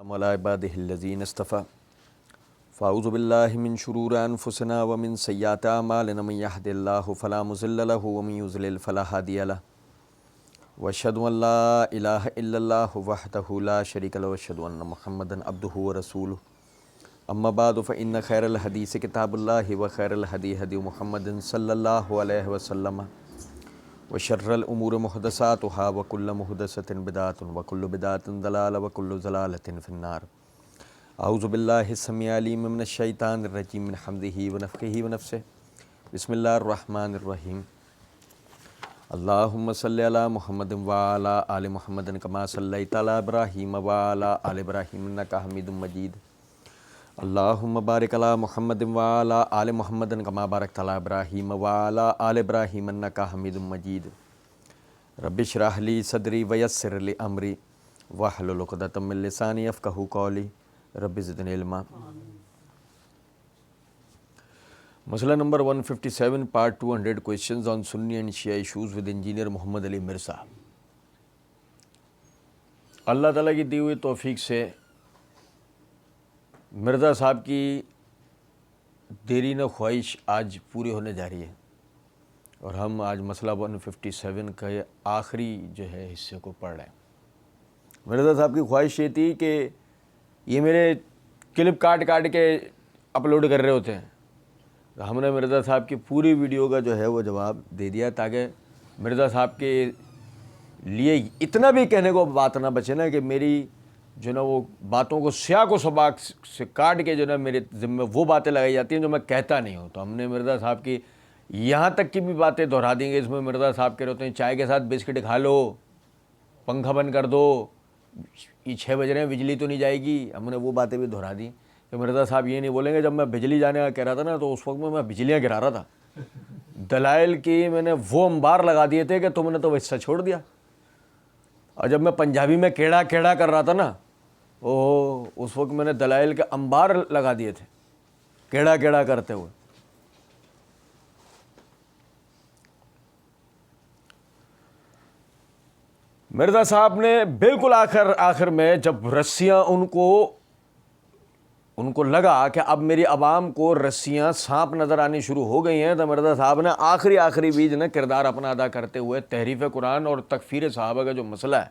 وعلى عباده الذين اصطفى فأعوذ بالله من شرور أنفسنا ومن سيئات أعمالنا من يهد الله فلا مضل له ومن يضلل فلا هادي له وأشهد أن لا إله إلا الله وحده لا شريك له وأشهد أن محمدا عبده ورسوله أما بعد فإن خير الحديث كتاب الله وخير الهدي هدي محمد صلى الله عليه وسلم وشر الأمور محدثاتها وكل محدثة بدعة وكل بدعة ضلالة وكل ضلالة في النار. أعوذ بالله السميع العليم من الشيطان الرجيم من حمده ونفخه ونفسه. بسم الله الرحمن الرحيم. اللهم صل على محمد وعلى آل محمد كما صليت على إبراهيم وعلى آل إبراهيم إنك حميد مجيد. اللهم بارك على محمد وعلى آل محمد كما باركت على إبراهيم وعلى آل إبراهيم إنك حميد مجيد. رب اشرح لي صدري ويسر لي أمري واحلل عقدة من لساني يفقهوا قولي رب زدنی علما. مسئلہ number 157 part 200 questions on Sunni and Shia issues with engineer Muhammad Ali Mirza. Allah تعالیٰ کی دی ہوئی توفیق سے مرزا صاحب کی دیرینہ خواہش آج پوری ہونے جا رہی ہے اور ہم آج مسئلہ 157 کا آخری جو ہے حصے کو پڑھ رہے ہیں. مرزا صاحب کی خواہش یہ تھی کہ یہ میرے کلپ کاٹ کے اپلوڈ کر رہے ہوتے ہیں. ہم نے مرزا صاحب کی پوری ویڈیو کا جو ہے وہ جواب دے دیا تاکہ مرزا صاحب کے لیے اتنا بھی کہنے کو بات نہ بچے نا کہ میری جو نا وہ باتوں کو سیاق و سباق سے کاٹ کے جو نا میرے ذمہ وہ باتیں لگائی جاتی ہیں جو میں کہتا نہیں ہوں. تو ہم نے مرزا صاحب کی یہاں تک کی بھی باتیں دہرا دیں گے. اس میں مرزا صاحب کہہ رہے ہوتے ہیں چائے کے ساتھ بسکٹ کھا لو, پنکھا بند کر دو, یہ 6 بج رہے ہیں بجلی تو نہیں جائے گی. ہم نے وہ باتیں بھی دہرا دیں کہ مرزا صاحب یہ نہیں بولیں گے جب میں بجلی جانے کا کہہ رہا تھا نا تو اس وقت میں بجلیاں گرا رہا تھا. دلائل کی میں نے وہ انبار لگا دیے تھے کہ تم نے تو وہ حصہ چھوڑ دیا. اور جب میں پنجابی میں کیڑا کر رہا تھا نا اس وقت میں نے دلائل کے انبار لگا دیے تھے کیڑا کرتے ہوئے. مرزا صاحب نے بالکل آخر میں جب رسیاں ان کو لگا کہ اب میری عوام کو رسیاں سانپ نظر آنی شروع ہو گئی ہیں تو مرزا صاحب نے آخری بیج نے کردار اپنا ادا کرتے ہوئے تحریف قرآن اور تکفیر صحابہ کا جو مسئلہ ہے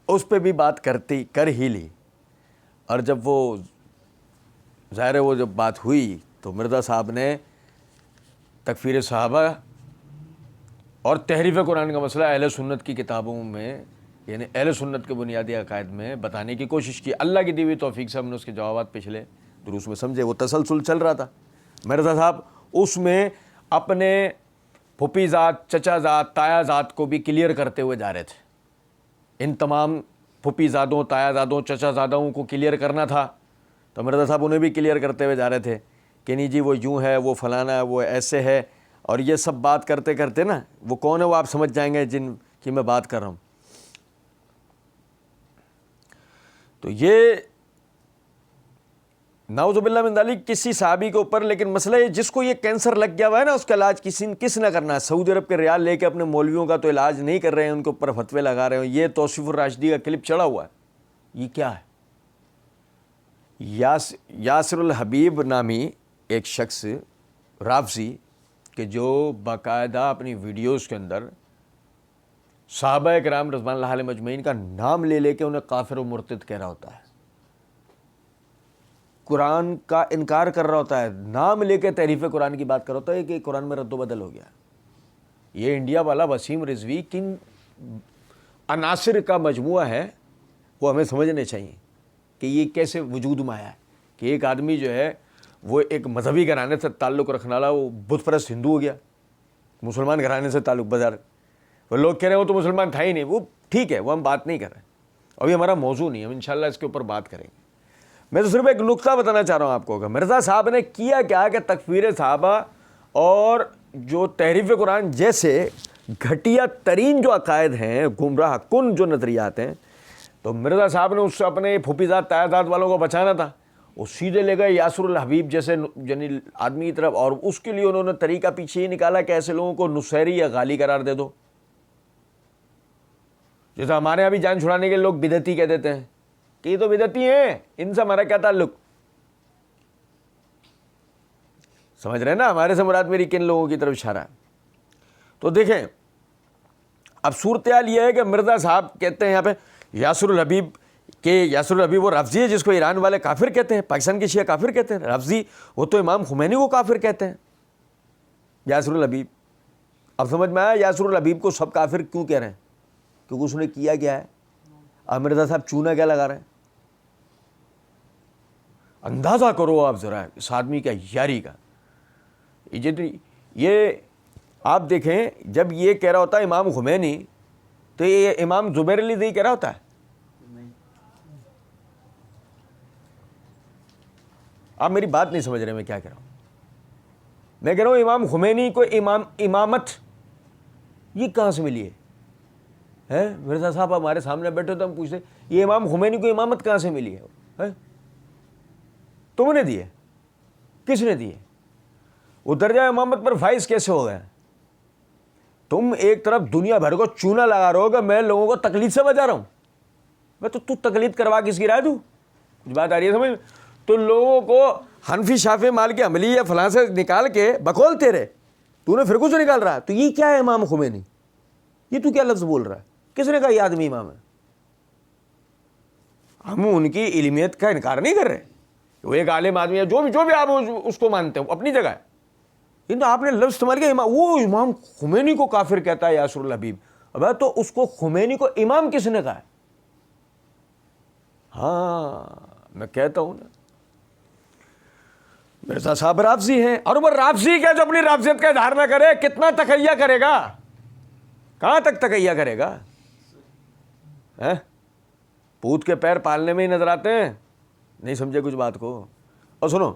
اس پہ بھی بات کر ہی لی. اور جب وہ ظاہر ہے وہ جب بات ہوئی تو مرزا صاحب نے تکفیر صحابہ اور تحریف قرآن کا مسئلہ اہل سنت کی کتابوں میں یعنی اہل سنت کے بنیادی عقائد میں بتانے کی کوشش کی. اللہ کی دی ہوئی توفیق سے ہم نے اس کے جوابات پچھلے دروس میں سمجھے. وہ تسلسل چل رہا تھا. مرزا صاحب اس میں اپنے پھوپھی ذات, چچا ذات, تایا ذات کو بھی کلیئر کرتے ہوئے جا رہے تھے. ان تمام پھوپھی زادوں, تایا زادوں, چچا زادوں کو کلیئر کرنا تھا تو مرزا صاحب انہیں بھی کلیئر کرتے ہوئے جا رہے تھے کہ نہیں جی وہ یوں ہے, وہ فلانا ہے, وہ ایسے ہے. اور یہ سب بات کرتے نا وہ کون ہے وہ آپ سمجھ جائیں گے جن کی میں بات کر رہا ہوں. تو یہ نعوذ باللہ من ذالک کسی صحابی کے اوپر, لیکن مسئلہ یہ جس کو یہ کینسر لگ گیا ہوا ہے نا اس کا علاج کس نے کرنا ہے. سعودی عرب کے ریال لے کے اپنے مولویوں کا تو علاج نہیں کر رہے ہیں, ان کے اوپر فتوے لگا رہے ہیں. یہ توصیف الراشدی کا کلپ چڑھا ہوا ہے. یہ کیا ہے؟ یاسر الحبیب نامی ایک شخص رافضی کہ جو باقاعدہ اپنی ویڈیوز کے اندر صحابہ کرام رضوان اللہ علیہم اجمعین کا نام لے کے انہیں کافر و مرتد کہہ رہا ہوتا ہے, قرآن کا انکار کر رہا ہوتا ہے, نام لے کے تحریف قرآن کی بات کر رہا ہوتا ہے کہ قرآن میں رد و بدل ہو گیا. یہ انڈیا والا وسیم رضوی کن عناصر کا مجموعہ ہے وہ ہمیں سمجھنے چاہیے کہ یہ کیسے وجود میں آیا ہے. کہ ایک آدمی جو ہے وہ ایک مذہبی گھرانے سے تعلق رکھنے والا وہ بت پرست ہندو ہو گیا, مسلمان گھرانے سے تعلق بازار. وہ لوگ کہہ رہے ہیں وہ تو مسلمان تھا ہی نہیں. وہ ٹھیک ہے, وہ ہم بات نہیں کر رہے, ابھی ہمارا موضوع نہیں, ہم انشاءاللہ اس کے اوپر بات کریں گے. میں تو صرف ایک نقطہ بتانا چاہ رہا ہوں آپ کو کہ مرزا صاحب نے کیا کیا کہ تکفیر صحابہ اور جو تحریف قرآن جیسے گھٹیا ترین جو عقائد ہیں, گمراہ کن جو نظریات ہیں, تو مرزا صاحب نے اس سے اپنے پھوپھی ذات تایا ذات والوں کو بچانا تھا. وہ سیدھے لے گئے یاسر الحبیب جیسے یعنی آدمی کی طرف, اور اس کے لیے انہوں نے طریقہ پیچھے ہی نکالا کہ ایسے لوگوں کو نصیری یا غالی قرار دے دو. جیسے ہمارے یہاں بھی جان چھڑانے کے لوگ بدعتی کہہ دیتے ہیں کہ یہ تو بدعتی ہیں, ان سے ہمارا کیا تعلق. سمجھ رہے ہیں نا ہمارے سے مراد میری کن لوگوں کی طرف اشارہ ہے. تو دیکھیں اب صورتحال یہ ہے کہ مرزا صاحب کہتے ہیں یہاں پہ یاسر الحبیب کہ یاسر الحبیب وہ رافضی ہے جس کو ایران والے کافر کہتے ہیں, پاکستان کے شیعہ کافر کہتے ہیں. رافضی وہ تو امام خمینی کو کافر کہتے ہیں یاسر الحبیب. اب سمجھ میں آیا یاسر الحبیب کو سب کافر کیوں کہہ رہے ہیں؟ کیونکہ اس نے کیا کیا ہے. اب مرزا صاحب چونا کیا لگا رہے ہیں؟ اندازہ کرو آپ ذرا اس آدمی کا یاری کا. یہ آپ دیکھیں جب یہ کہہ رہا ہوتا ہے امام خمینی تو یہ امام زبیر علی نہیں کہہ رہا ہوتا ہے. آپ میری بات نہیں سمجھ رہے میں کیا کہہ رہا ہوں. میں کہہ رہا ہوں امام خمینی کو امامت یہ کہاں سے ملی ہے؟ مرزا صاحب ہمارے سامنے بیٹھے تو ہم پوچھتے یہ امام خمینی کو امامت کہاں سے ملی ہے؟ تم نے دی ہے؟ کس نے دی ہے؟ وہ درجہ امامت پر فائز کیسے ہو گیا؟ تم ایک طرف دنیا بھر کو چونا لگا رہے ہو کہ میں لوگوں کو تقلید سے بچا رہا ہوں. میں تو تقلید کروا کس کی رائے دوں؟ کچھ بات آ رہی ہے سمجھ؟ تو لوگوں کو حنفی شافعی مالکی حنبلی یا فلاں سے نکال کے بقول تیرے تو نے فرقوں سے نکال رہا ہے. تو یہ کیا ہے امام خمینی؟ یہ تو کیا لفظ بول رہا ہے؟ کس نے کہا یہ آدمی امام ہے؟ ہم ان کی علمیت کا انکار نہیں کر رہے, وہ ایک عالم آدمی ہے جو بھی آپ اس کو مانتے ہو اپنی جگہ ہے. لیکن آپ نے لفظ استعمال کیا وہ امام خمینی کو کافر کہتا ہے یاسر الحبیب. اب تو اس کو خمینی کو امام کس نے کہا ہے؟ ہاں میں کہتا ہوں نا مرزا صاحب رافضی ہیں, اور وہ رافضی کیا جو اپنی رافضیت کا اظہار نہ کرے کتنا تقیہ کرے گا؟ کہاں تک تقیہ کرے گا؟ پوت کے پیر پالنے میں ہی نظر آتے ہیں. نہیں سمجھے کچھ بات کو؟ اور سنو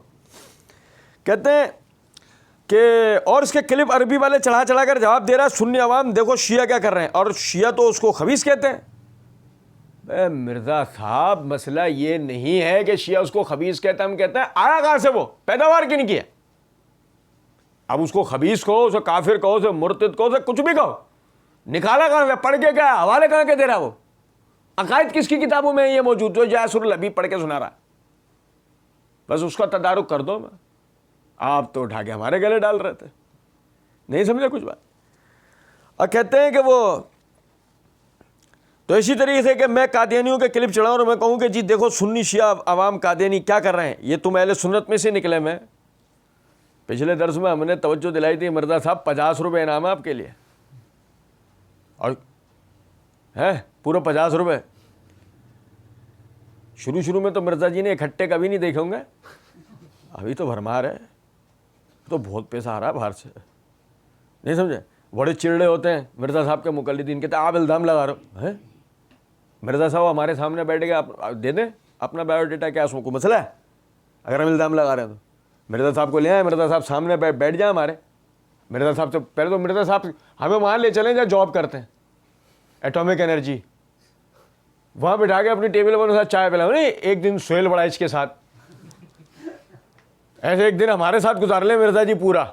کہتے ہیں کہ اور اس کے کلپ عربی والے چڑھا چڑھا کر جواب دے رہا ہے سنی عوام دیکھو شیعہ کیا کر رہے ہیں, اور شیعہ تو اس کو خبیث کہتے ہیں. مرزا صاحب مسئلہ یہ نہیں ہے کہ شیعہ اس کو خبیث کہتا ہے, ہم کہتے ہیں آیا کہاں سے, وہ پیداوار کی نہیں کیا. اب اس کو خبیث کہو, اسے کافر کہو, اسے مرتد کہو, اسے کچھ بھی کہو, نکالا کہاں سے, پڑھ کے کیا حوالے کہاں کے دے رہا؟ وہ عقائد کس کی کتابوں میں یہ موجود جو یاسر الحبیب پڑھ کے سنا رہا؟ بس اس کا تدارک کر دو. آپ تو اٹھا کے ہمارے گلے ڈال رہے تھے. نہیں سمجھے کچھ بات؟ اور کہتے ہیں کہ وہ تو اسی طریقے سے کہ میں قادیانیوں کے کلپ چڑھاؤں اور میں کہوں کہ جی دیکھو سنی شیعہ عوام قادیانی کیا کر رہے ہیں, یہ تم اہل سنت میں سے نکلے. میں پچھلے درس میں ہم نے توجہ دلائی تھی مرزا صاحب 50 روپے انعام ہے آپ کے لیے, اور ہے پورے 50 روپے. شروع میں تو مرزا جی نے اکٹھے کبھی نہیں دیکھے ہوں گے, ابھی تو بھرمار ہے, تو بہت پیسہ آ رہا ہے باہر سے. نہیں سمجھے؟ بڑے چڑڑے ہوتے ہیں مرزا صاحب کے مقلدین, کہتے ہیں آپ الزام لگا رہے ہو. مرزا صاحب ہمارے سامنے بیٹھ کے آپ دے دیں اپنا بایو ڈیٹا, کیا اس کو مسئلہ ہے اگر ہم الزام لگا رہے ہیں تو؟ مرزا صاحب کو لے آئے, مرزا صاحب سامنے بیٹھ جائیں ہمارے. مرزا صاحب سے پہلے تو مرزا صاحب ہمیں وہاں لے چلیں جہاں جاب کرتے ہیں, ایٹامک انرجی, وہاں بٹھا کے اپنی ٹیبل پر ساتھ چائے پلاؤ. نہیں ایک دن سہیل بڑائچ کے ساتھ ایسے ایک دن ہمارے ساتھ گزار لیں مرزا جی پورا.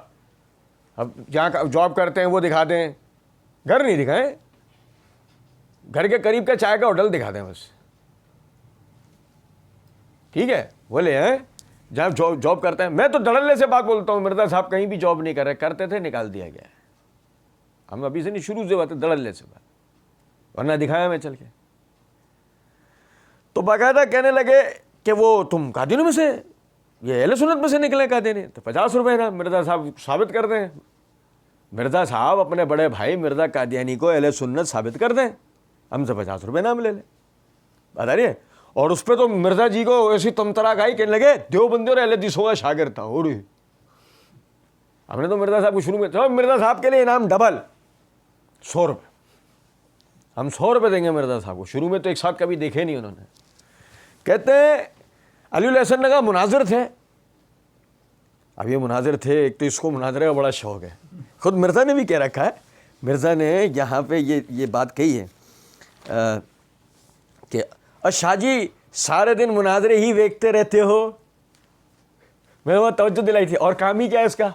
اب جہاں جاب کرتے ہیں وہ دکھا دیں, گھر نہیں دکھائیں, گھر کے قریب کا چائے کا ہوٹل دکھا دیں بس. ٹھیک ہے, وہ لے آئیں جہاں جاب کرتے ہیں. میں تو دھڑلے سے بات بولتا ہوں, مرزا صاحب کہیں بھی جاب نہیں کر رہے, کرتے تھے نکال دیا گیا ہے. ہم ابھی سے نہیں, شروع سے بات ہے دھڑلے سے بات, ورنہ دکھایا میں چل کے. تو باقاعدہ کہنے لگے کہ وہ تم قادیانیوں میں سے, یہ اہل سنت میں سے نکلے قادیانی, تو 50 روپے نا. مرزا صاحب ثابت کر دیں, مرزا صاحب اپنے بڑے بھائی مرزا قادیانی کو اہل سنت ثابت کر دیں, ہم سے 50 روپے نام لے لیں. بتا رہی ہے؟ اور اس پہ تو مرزا جی کو ایسی تمترا گائی کہنے لگے دیوبندی اور اہل حدیثوں کا شاگرد تھا. اور ہم نے تو مرزا صاحب کو شروع میں, چلو مرزا صاحب کے لیے انعام ڈبل 100 روپے, ہم 100 روپے دیں گے مرزا صاحب کو. شروع میں تو ایک ساتھ کبھی دیکھے نہیں انہوں نے. کہتے ہیں علی الحسن نگا مناظر تھے. اب یہ مناظر تھے, ایک تو اس کو مناظرے کا بڑا شوق ہے, خود مرزا نے بھی کہہ رکھا ہے. مرزا نے یہاں پہ یہ بات کہی ہے کہ شاہ جی سارے دن مناظرے ہی دیکھتے رہتے ہو. میں وہ توجہ دلائی تھی, اور کام ہی کیا ہے اس کا,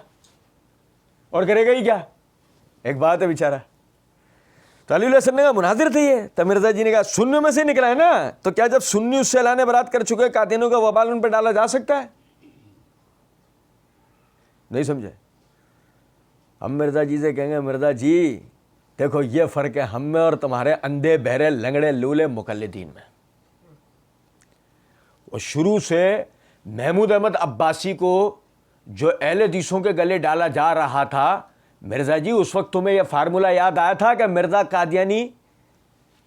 اور کرے گا ہی کیا؟ ایک بات ہے بیچارہ, تو علی علیہ السلام نے کہا مناظر تھے یہ. تو مرزا جی نے کہا سنیوں میں سے نکلا ہے نا, تو کیا جب سنی اس سے اعلان برات کر چکے قادیانیوں کا وبال ان پہ ڈالا جا سکتا ہے؟ نہیں سمجھے. ہم مرزا جی سے کہیں گے مرزا جی دیکھو یہ فرق ہے ہم میں اور تمہارے اندھے بہرے لنگڑے لولے مقلدین میں. وہ شروع سے محمود احمد عباسی کو جو اہل حدیثوں کے گلے ڈالا جا رہا تھا, مرزا جی اس وقت تمہیں یہ فارمولہ یاد آیا تھا کہ مرزا قادیانی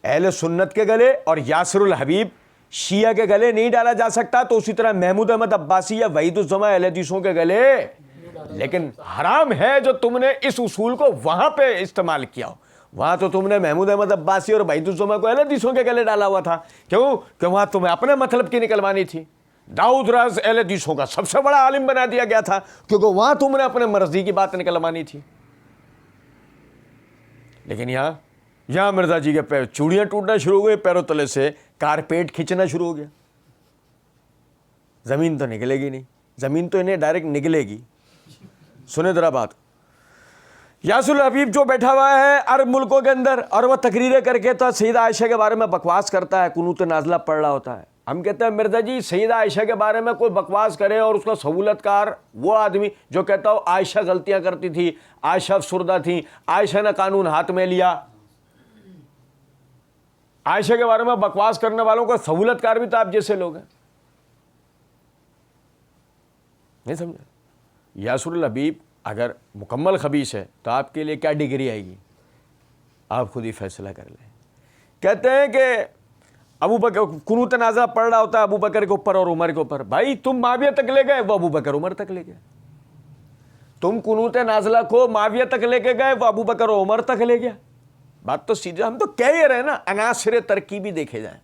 اہل سنت کے گلے اور یاسر الحبیب شیعہ کے گلے نہیں ڈالا جا سکتا, تو اسی طرح محمود احمد عباسی یا وحید الزماں اہل حدیثوں کے گلے. لیکن حرام ہے جو تم نے اس اصول کو وہاں پہ استعمال کیا ہو. وہاں تو تم نے محمود احمد عباسی اور وحید الزماں کو اہل حدیثوں کے گلے ڈالا ہوا تھا. کیوں کہ وہاں تمہیں اپنے مطلب کی نکلوانی تھی. داؤد راز اہل حدیثوں کا سب سے بڑا عالم بنا دیا گیا تھا کیونکہ وہاں تم نے اپنے مرضی کی بات نکلوانی تھی. لیکن یہاں مرزا جی کے پیر چوڑیاں ٹوٹنا شروع ہو گئی, پیروں تلے سے کارپیٹ کھینچنا شروع ہو گیا. زمین تو نکلے گی نہیں, زمین تو انہیں ڈائریکٹ نکلے گی. سنیں ذرا بات. یاسر الحبیب جو بیٹھا ہوا ہے عرب ملکوں کے اندر اور وہ تقریریں کر کے تو سیدہ عائشہ کے بارے میں بکواس کرتا ہے, قنوت نازلہ پڑھ رہا ہوتا ہے. ہم کہتے ہیں مرزا جی سیدہ عائشہ کے بارے میں کوئی بکواس کرے اور اس کا سہولت کار وہ آدمی جو کہتا ہو عائشہ غلطیاں کرتی تھی, عائشہ افسردہ تھی, عائشہ نے قانون ہاتھ میں لیا. عائشہ کے بارے میں بکواس کرنے والوں کو سہولت کار بھی تو آپ جیسے لوگ ہیں. نہیں سمجھا. یاسر الحبیب اگر مکمل خبیث ہے تو آپ کے لیے کیا ڈگری آئے گی, آپ خود ہی فیصلہ کر لیں. کہتے ہیں کہ ابو بکر قنوت نازلہ پڑھ رہا ہوتا ہے ابو بکر کے اوپر اور عمر کے اوپر. بھائی تم معاویہ تک لے گئے, وہ ابو بکر عمر تک لے گئے. تم قنوت نازلہ کو معاویہ تک لے کے گئے, وہ ابو بکر و عمر تک لے گیا. بات تو سیدھے ہم تو کہہ ہی رہے نا, عناصر ترکیبی دیکھے جائیں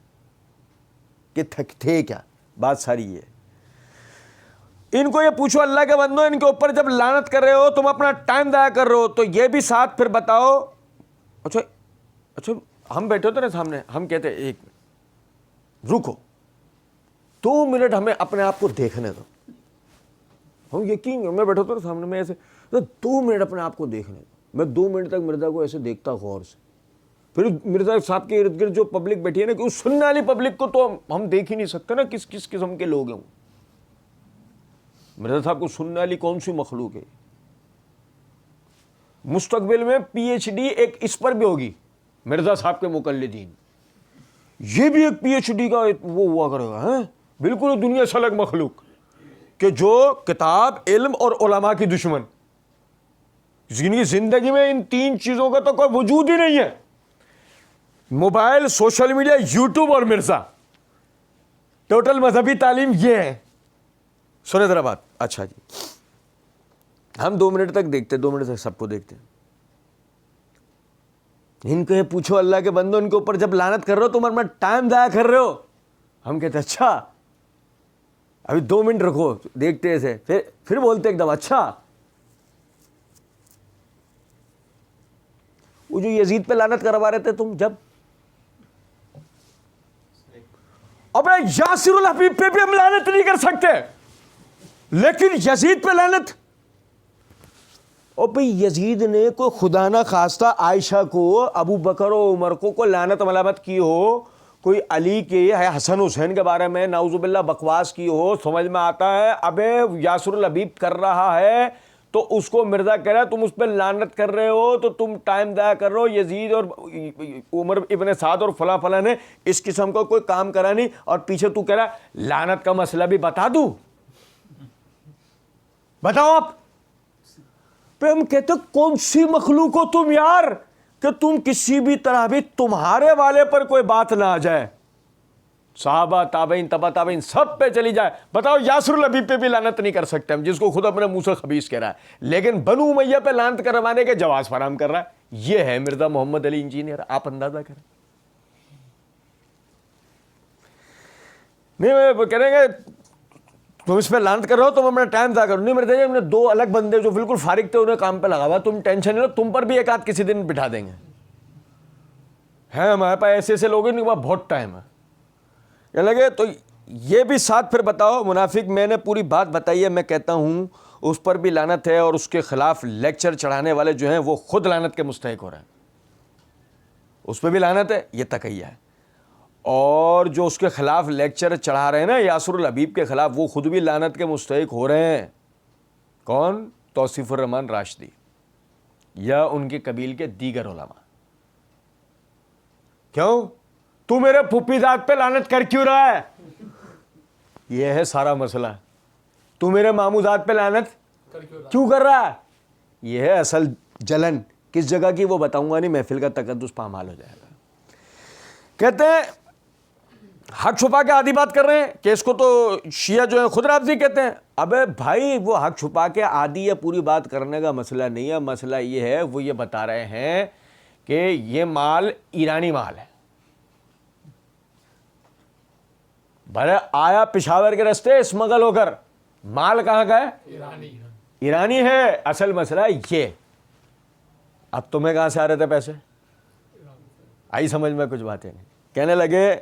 کہ تھے کیا. بات ساری یہ. ان کو یہ پوچھو اللہ کے بندو, ان کے اوپر جب لعنت کر رہے ہو تم اپنا ٹائم ضائع کر رہے ہو, تو یہ بھی ساتھ پھر بتاؤ. اچھا ہم بیٹھے ہوتے نا سامنے, ہم کہتے ایک منٹ رکو 2 منٹ ہمیں اپنے آپ کو دیکھنے دو. ہم یقین میں بیٹھا ہوتا نا سامنے میں ایسے 2 منٹ اپنے آپ کو دیکھنے دو. میں 2 منٹ تک مرزا کو ایسے دیکھتا غور سے. پھر مرزا صاحب کے ارد گرد جو پبلک بیٹھی ہے نا, کہ اس سننے والی پبلک کو تو ہم دیکھ ہی نہیں سکتے نا کس کس قسم کے لوگ ہیں. مرزا صاحب کو سننے والی کون سی مخلوق ہے. مستقبل میں PhD ایک اس پر بھی ہوگی, مرزا صاحب کے مقلدین, یہ بھی ایک PhD کا وہ ہوا کرے گا. بالکل دنیا سے الگ مخلوق کہ جو کتاب, علم اور علماء کی دشمن, جن کی زندگی میں ان 3 چیزوں کا تو کوئی وجود ہی نہیں ہے. موبائل, سوشل میڈیا, یوٹیوب اور مرزا. ٹوٹل مذہبی تعلیم یہ ہے. سنیں ذرا بات. اچھا جی, ہم 2 منٹ تک دیکھتے, 2 منٹ تک سب کو دیکھتے. ان کو یہ پوچھو اللہ کے بندو, ان کے اوپر جب لعنت کر رہے ہو تم اپنا ٹائم ضائع کر رہے ہو. ہم کہتے اچھا ابھی 2 منٹ رکھو, دیکھتے ایسے, پھر بولتے ایک دم اچھا. وہ جو یزید پہ لعنت کروا رہے تھے تم, جب اب یاسر الحبیب پہ بھی ہم لعنت نہیں کر سکتے, لیکن یزید پہ لعنت. اور بھئی یزید نے کوئی خدا نہ خواستہ عائشہ کو, ابو بکر و عمر کو کوئی لعنت ملامت کی ہو, کوئی علی کے حسن حسین کے بارے میں نعوذ باللہ بکواس کی ہو, سمجھ میں آتا ہے. ابے یاسر الحبیب کر رہا ہے تو اس کو مرزا کہہ رہا ہے تم اس پہ لعنت کر رہے ہو تو تم ٹائم ضائع کر رہے ہو. یزید اور عمر ابن سعد اور فلاں فلاں نے اس قسم کا کوئی کام کرا نہیں, اور پیچھے تو کہہ رہا ہے لعنت کا مسئلہ بھی بتا دوں. بتاؤ آپ. پہ ہم کہتے کون سی مخلوق ہو تم یار, کہ تم کسی بھی طرح بھی تمہارے والے پر کوئی بات نہ آ جائے. صحابہ, تابعین, تبع تابعین سب پہ چلی جائے. بتاؤ یاسر الحبیب پہ بھی لعنت نہیں کر سکتے ہم, جس کو خود اپنے منہ سے خبیث کہہ رہا ہے, لیکن بنو امیہ پہ لعنت کروانے کے جواز فراہم کر رہا ہے. یہ ہے مرزا محمد علی انجینئر. آپ اندازہ کریں. نہیں کہہ رہے گے تم اس پہ لعنت کر رہے ہو, تم اپنا ٹائم ضائع کرو. نہیں مرزا جی, ہم نے 2 الگ بندے جو بالکل فارغ تھے انہیں کام پہ لگا ہوا, تم ٹینشن نہیں لو, تم پر بھی ایک آدھ کسی دن بٹھا دیں گے. ہے ہمارے پاس ایسے ایسے لوگ ہیں نہیں, بہت ٹائم ہے. کہنے لگے تو یہ بھی ساتھ پھر بتاؤ. منافق, میں نے پوری بات بتائی ہے, میں کہتا ہوں اس پر بھی لعنت ہے, اور اس کے خلاف لیکچر چڑھانے والے جو ہیں وہ خود لعنت کے مستحق ہو رہے ہیں. اس پہ بھی لعنت ہے، یہ تقیہ ہے. اور جو اس کے خلاف لیکچر چڑھا رہے ہیں نا یاسر الحبیب کے خلاف، وہ خود بھی لعنت کے مستحق ہو رہے ہیں. کون؟ توصیف الرحمان راشدی یا ان کے قبیل کے دیگر علماء. کیوں؟ تو میرے پھپھی ذات پہ لعنت کر کیوں رہا ہے؟ یہ ہے سارا مسئلہ. تو میرے ماموں ذات پہ لعنت کیوں کر رہا ہے؟ یہ ہے اصل جلن. کس جگہ کی وہ بتاؤں گا نہیں، محفل کا تقدس پامال ہو جائے گا. کہتے ہیں حق چھپا کے آدھی بات کر رہے ہیں کہ اس کو تو شیعہ جو ہے خود رافضی کہتے ہیں. ابے بھائی وہ حق چھپا کے آدھی یا پوری بات کرنے کا مسئلہ نہیں ہے. مسئلہ یہ ہے، وہ یہ بتا رہے ہیں کہ یہ مال ایرانی مال ہے. بھلے آیا پشاور کے راستے اسمگل ہو کر، مال کہاں کا ہے؟ ایرانی ہے. اصل مسئلہ یہ. اب تمہیں کہاں سے آ رہے تھے پیسے؟ آئی سمجھ میں کچھ باتیں نہیں. کہنے لگے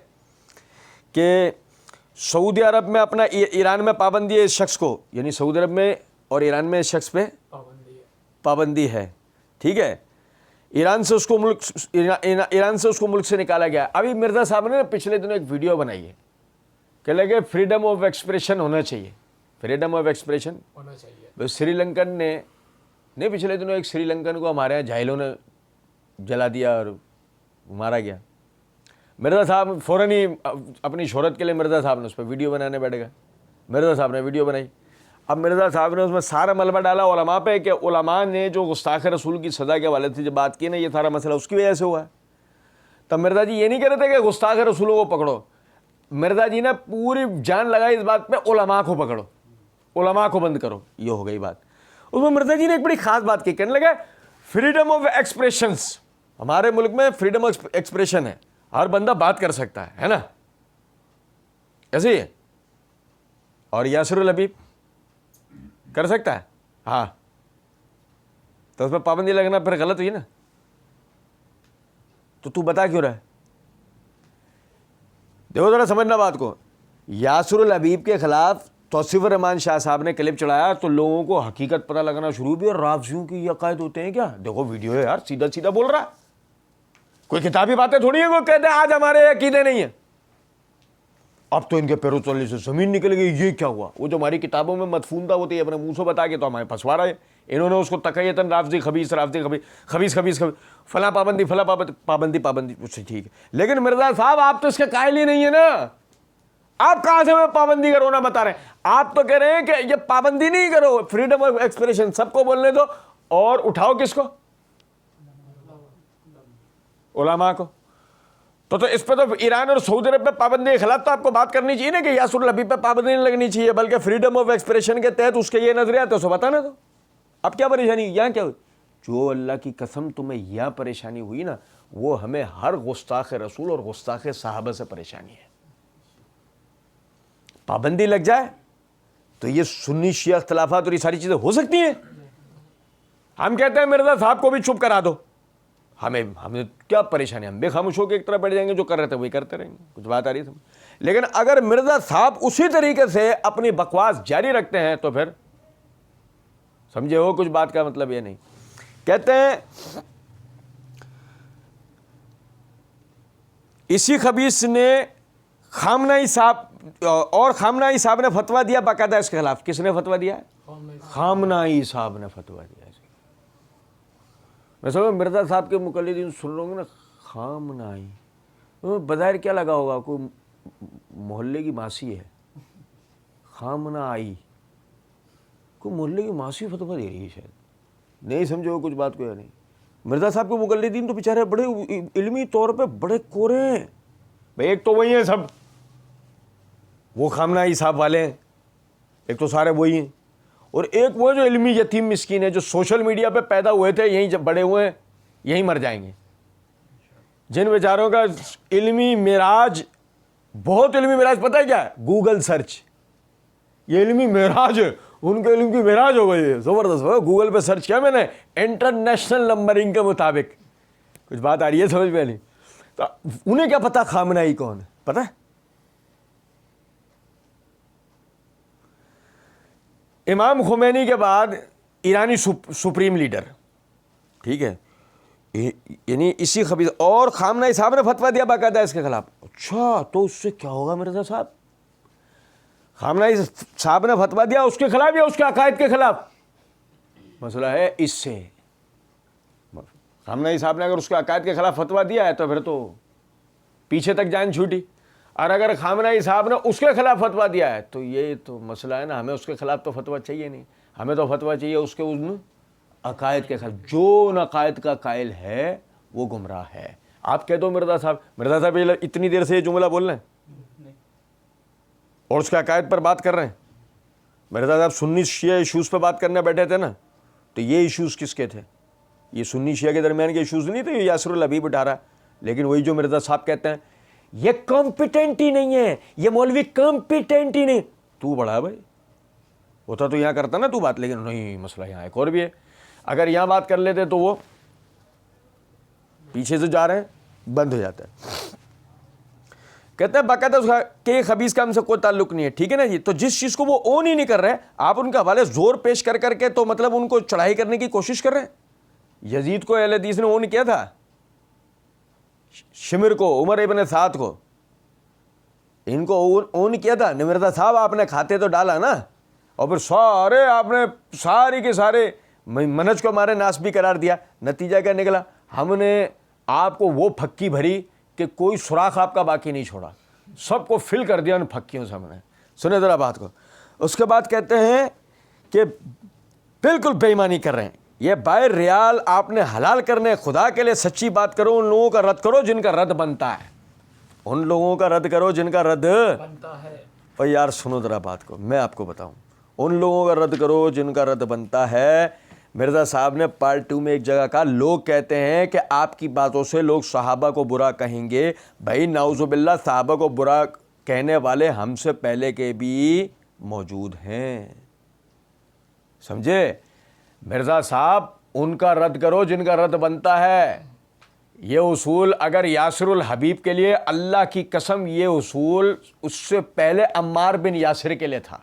کہ سعودی عرب میں اپنا ایران میں پابندی ہے اس شخص کو، یعنی سعودی عرب میں اور ایران میں اس شخص پہ پابندی ہے. ٹھیک ہے، ایران سے اس کو ملک سے نکالا گیا. ابھی مرزا صاحب نے پچھلے دنوں ایک ویڈیو بنائی ہے کہ لگے فریڈم آف ایکسپریشن ہونا چاہیے. فریڈم آف ایکسپریشن ہونا چاہیے. سری لنکن نے نہیں، پچھلے دنوں ایک سری لنکن کو ہمارے یہاں جاہلوں نے جلا دیا اور مارا گیا. مرزا صاحب فوراً ہی اپنی شہرت کے لیے مرزا صاحب نے اس پہ ویڈیو بنانے بیٹھ گئے. مرزا صاحب نے ویڈیو بنائی. اب مرزا صاحب نے اس میں سارا ملبہ ڈالا علماء پہ کہ علماء نے جو گستاخ رسول کی سزا کے حوالے سے جو بات کی نا، یہ سارا مسئلہ اس کی وجہ سے ہوا ہے. تب مرزا جی یہ نہیں کہہ رہے تھے کہ گستاخ رسولوں کو پکڑو. مرزا جی نے پوری جان لگائی اس بات پہ علماء کو پکڑو، علماء کو بند کرو. یہ ہو گئی بات. اس میں مرزا جی نے ایک بڑی خاص بات کی. کہنے لگے فریڈم آف ایکسپریشنس، ہمارے ملک میں فریڈم آف ایکسپریشن ہے، ہر بندہ بات کر سکتا ہے نا، ایسے ہی ہے. اور یاسر الحبیب کر سکتا ہے؟ ہاں. تو اس پہ پابندی لگنا پھر غلط ہوئی نا. تو بتا کیوں رہا ہے؟ دیکھو ذرا سمجھنا بات کو. یاسر الحبیب کے خلاف توصیف الرحمان شاہ صاحب نے کلپ چڑھایا تو لوگوں کو حقیقت پتہ لگنا شروع ہوئی. اور رافضیوں کی یہ عقائد ہوتے ہیں کیا؟ دیکھو ویڈیو ہے یار، سیدھا سیدھا بول رہا. کوئی کتابی باتیں تھوڑی ہیں. کوئی کہتے ہیں آج ہمارے عقیدے نہیں ہیں. اب تو ان کے پیروں تلے سے زمین نکل گئی. یہ کیا ہوا؟ وہ جو ہماری کتابوں میں مدفون تھا وہ تو یہ اپنے منہ سے بتا کے تو ہمارے پھنسوا رہے ہیں. انہوں نے اس کو تقیتاً رافضی خبیث، رافضی خبیث خبیث فلاں پابندی، فلاں پابندی اس سے ٹھیک ہے. لیکن مرزا صاحب آپ تو اس کے قائل ہی نہیں ہے نا. آپ کہاں سے پابندی کرو نا بتا رہے ہیں؟ آپ تو کہہ رہے ہیں کہ یہ پابندی نہیں کرو، فریڈم آف ایکسپریشن، سب کو بولنے دو. اور اٹھاؤ کس کو؟ علماء کو. تو اس پہ تو ایران اور سعودی عرب پہ پابندی کے خلاف تو آپ کو بات کرنی چاہیے نا کہ یاسر الحبیب پہ پابندی نہیں لگنی چاہیے، بلکہ فریڈم آف ایکسپریشن کے تحت اس کے یہ نظریات ہے، اسے بتانا دو. اب کیا پریشانی یہاں کیا ہوئی؟ جو اللہ کی قسم تمہیں یہاں پریشانی ہوئی نا، وہ ہمیں ہر گستاخ رسول اور گستاخ صحابہ سے پریشانی ہے. پابندی لگ جائے تو یہ سنی شیعہ اختلافات اور یہ ساری چیزیں ہو سکتی ہیں. ہم کہتے ہیں مرزا صاحب کو بھی چپ کرا دو. ہمیں کیا پریشانی؟ ہم بے خاموش ہو کے ایک طرح بیٹھ جائیں گے، جو کر رہے تھے وہی کرتے رہیں گے. کچھ بات آ رہی ہے. لیکن اگر مرزا صاحب اسی طریقے سے اپنی بکواس جاری رکھتے ہیں تو پھر سمجھے ہو کچھ بات کا مطلب یہ نہیں. کہتے ہیں اسی خبیث نے خامنہئی صاحب نے فتویٰ دیا باقاعدہ اس کے خلاف. کس نے فتویٰ دیا ہے؟ خامنہئی صاحب نے فتویٰ دیا. میں سمجھا مرزا صاحب کے مقلدین سن رہا ہوں نا، خامنہئی بظاہر کیا لگا ہوگا؟ کوئی محلے کی ماسی ہے. خامنہئی کوئی محلے کی ماسی فتویٰ دے رہی ہے شاید. نہیں سمجھے ہو کچھ بات کو یا نہیں؟ مرزا صاحب کے مقلدین تو بیچارے بڑے علمی طور پہ بڑے کورے ہیں. بھائی ایک تو وہی ہیں سب، وہ خامنہئی صاحب والے ہیں، ایک تو سارے وہی ہیں. اور ایک وہ جو علمی یتیم مسکین ہے، جو سوشل میڈیا پہ پیدا ہوئے تھے، یہیں جب بڑے ہوئے ہیں، یہیں مر جائیں گے. جن بیچاروں کا علمی معراج، بہت علمی معراج پتہ ہے کیا ہے؟ Google search. یہ علمی معراج ہے، ان کے علم کی معراج ہو گئی ہے زبردست. گوگل پہ سرچ کیا میں نے انٹرنیشنل نمبرنگ کے مطابق. کچھ بات آ رہی ہے سمجھ میں نہیں؟ تو انہیں کیا پتا خامنہئی کون ہے؟ پتہ ہے امام خمینی کے بعد ایرانی سپریم لیڈر، ٹھیک ہے، یعنی اسی خبیث. اور خامنہ صاحب نے فتویٰ دیا باقاعدہ اس کے خلاف. اچھا تو اس سے کیا ہوگا مرزا صاحب؟ خامنہ صاحب نے فتویٰ دیا اس کے خلاف یا اس کے عقائد کے خلاف؟ مسئلہ ہے اس سے. خامنہ صاحب نے اگر اس کے عقائد کے خلاف فتویٰ دیا ہے تو پھر تو پیچھے تک جان چھوٹی. اور اگر خامنہ صاحب نے اس کے خلاف فتویٰ دیا ہے تو یہ تو مسئلہ ہے نا, ہمیں اس کے خلاف تو فتویٰ چاہیے نہیں, ہمیں تو فتویٰ چاہیے اس کے ان عقائد کے خلاف. جو ان عقائد کا قائل ہے وہ گمراہ ہے. آپ کہہ دو مرزا صاحب یہ اتنی دیر سے یہ جملہ بول رہے ہیں اور اس کے عقائد پر بات کر رہے ہیں. مرزا صاحب سنی شیعہ ایشوز پہ بات کرنے بیٹھے تھے نا, تو یہ ایشوز کس کے تھے؟ یہ سنی شیعہ کے درمیان کے ایشوز نہیں تھے, یہ یاسر الحبیب اٹھا رہا. لیکن وہی جو مرزا صاحب کہتے ہیں یہ کمپیٹنٹ ہی نہیں ہے, یہ مولوی کمپیٹنٹ ہی نہیں. تو بڑا ہے بھائی, ہوتا تو یہاں کرتا نا تو بات, لیکن نہیں, مسئلہ یہاں ایک اور بھی ہے. اگر یہاں بات کر لیتے تو وہ پیچھے سے جا رہے ہیں بند ہو جاتا ہے. کہتے ہیں باقاعدہ اس کا کہ خبیث کا ہم سے کوئی تعلق نہیں ہے. ٹھیک ہے نا جی, تو جس چیز کو وہ اون ہی نہیں کر رہے آپ ان کے حوالے زور پیش کر کر کے تو مطلب ان کو چڑھائی کرنے کی کوشش کر رہے ہیں. یزید کو اہل حدیث نے اون کیا تھا, شمر کو, عمر ابن سعد کو, ان کو اون کیا تھا. مرزا صاحب آپ نے کھاتے تو ڈالا نا, اور پھر سارے آپ نے ساری کے سارے منہج کو ہمارے ناسبی قرار دیا. نتیجہ کیا نکلا؟ ہم نے آپ کو وہ پھکی بھری کہ کوئی سوراخ آپ کا باقی نہیں چھوڑا, سب کو فل کر دیا ان پھکیوں سے ہم نے. سنیں ذرا بات کو. اس کے بعد کہتے ہیں کہ بالکل بے ایمانی کر رہے ہیں, یہ بائر ریال آپ نے حلال کرنے, خدا کے لیے سچی بات کرو, ان لوگوں کا رد کرو جن کا رد بنتا ہے, ان لوگوں کا رد کرو جن کا رد بنتا ہے. اور یار سنو ذرا بات کو, میں آپ کو بتاؤں, ان لوگوں کا رد کرو جن کا رد بنتا ہے. مرزا صاحب نے پارٹ 2 میں ایک جگہ کہا لوگ کہتے ہیں کہ آپ کی باتوں سے لوگ صحابہ کو برا کہیں گے. بھائی نعوذ باللہ, صحابہ کو برا کہنے والے ہم سے پہلے کے بھی موجود ہیں, سمجھے؟ مرزا صاحب ان کا رد کرو جن کا رد بنتا ہے. یہ اصول اگر یاسر الحبیب کے لیے, اللہ کی قسم یہ اصول اس سے پہلے عمار بن یاسر کے لیے تھا,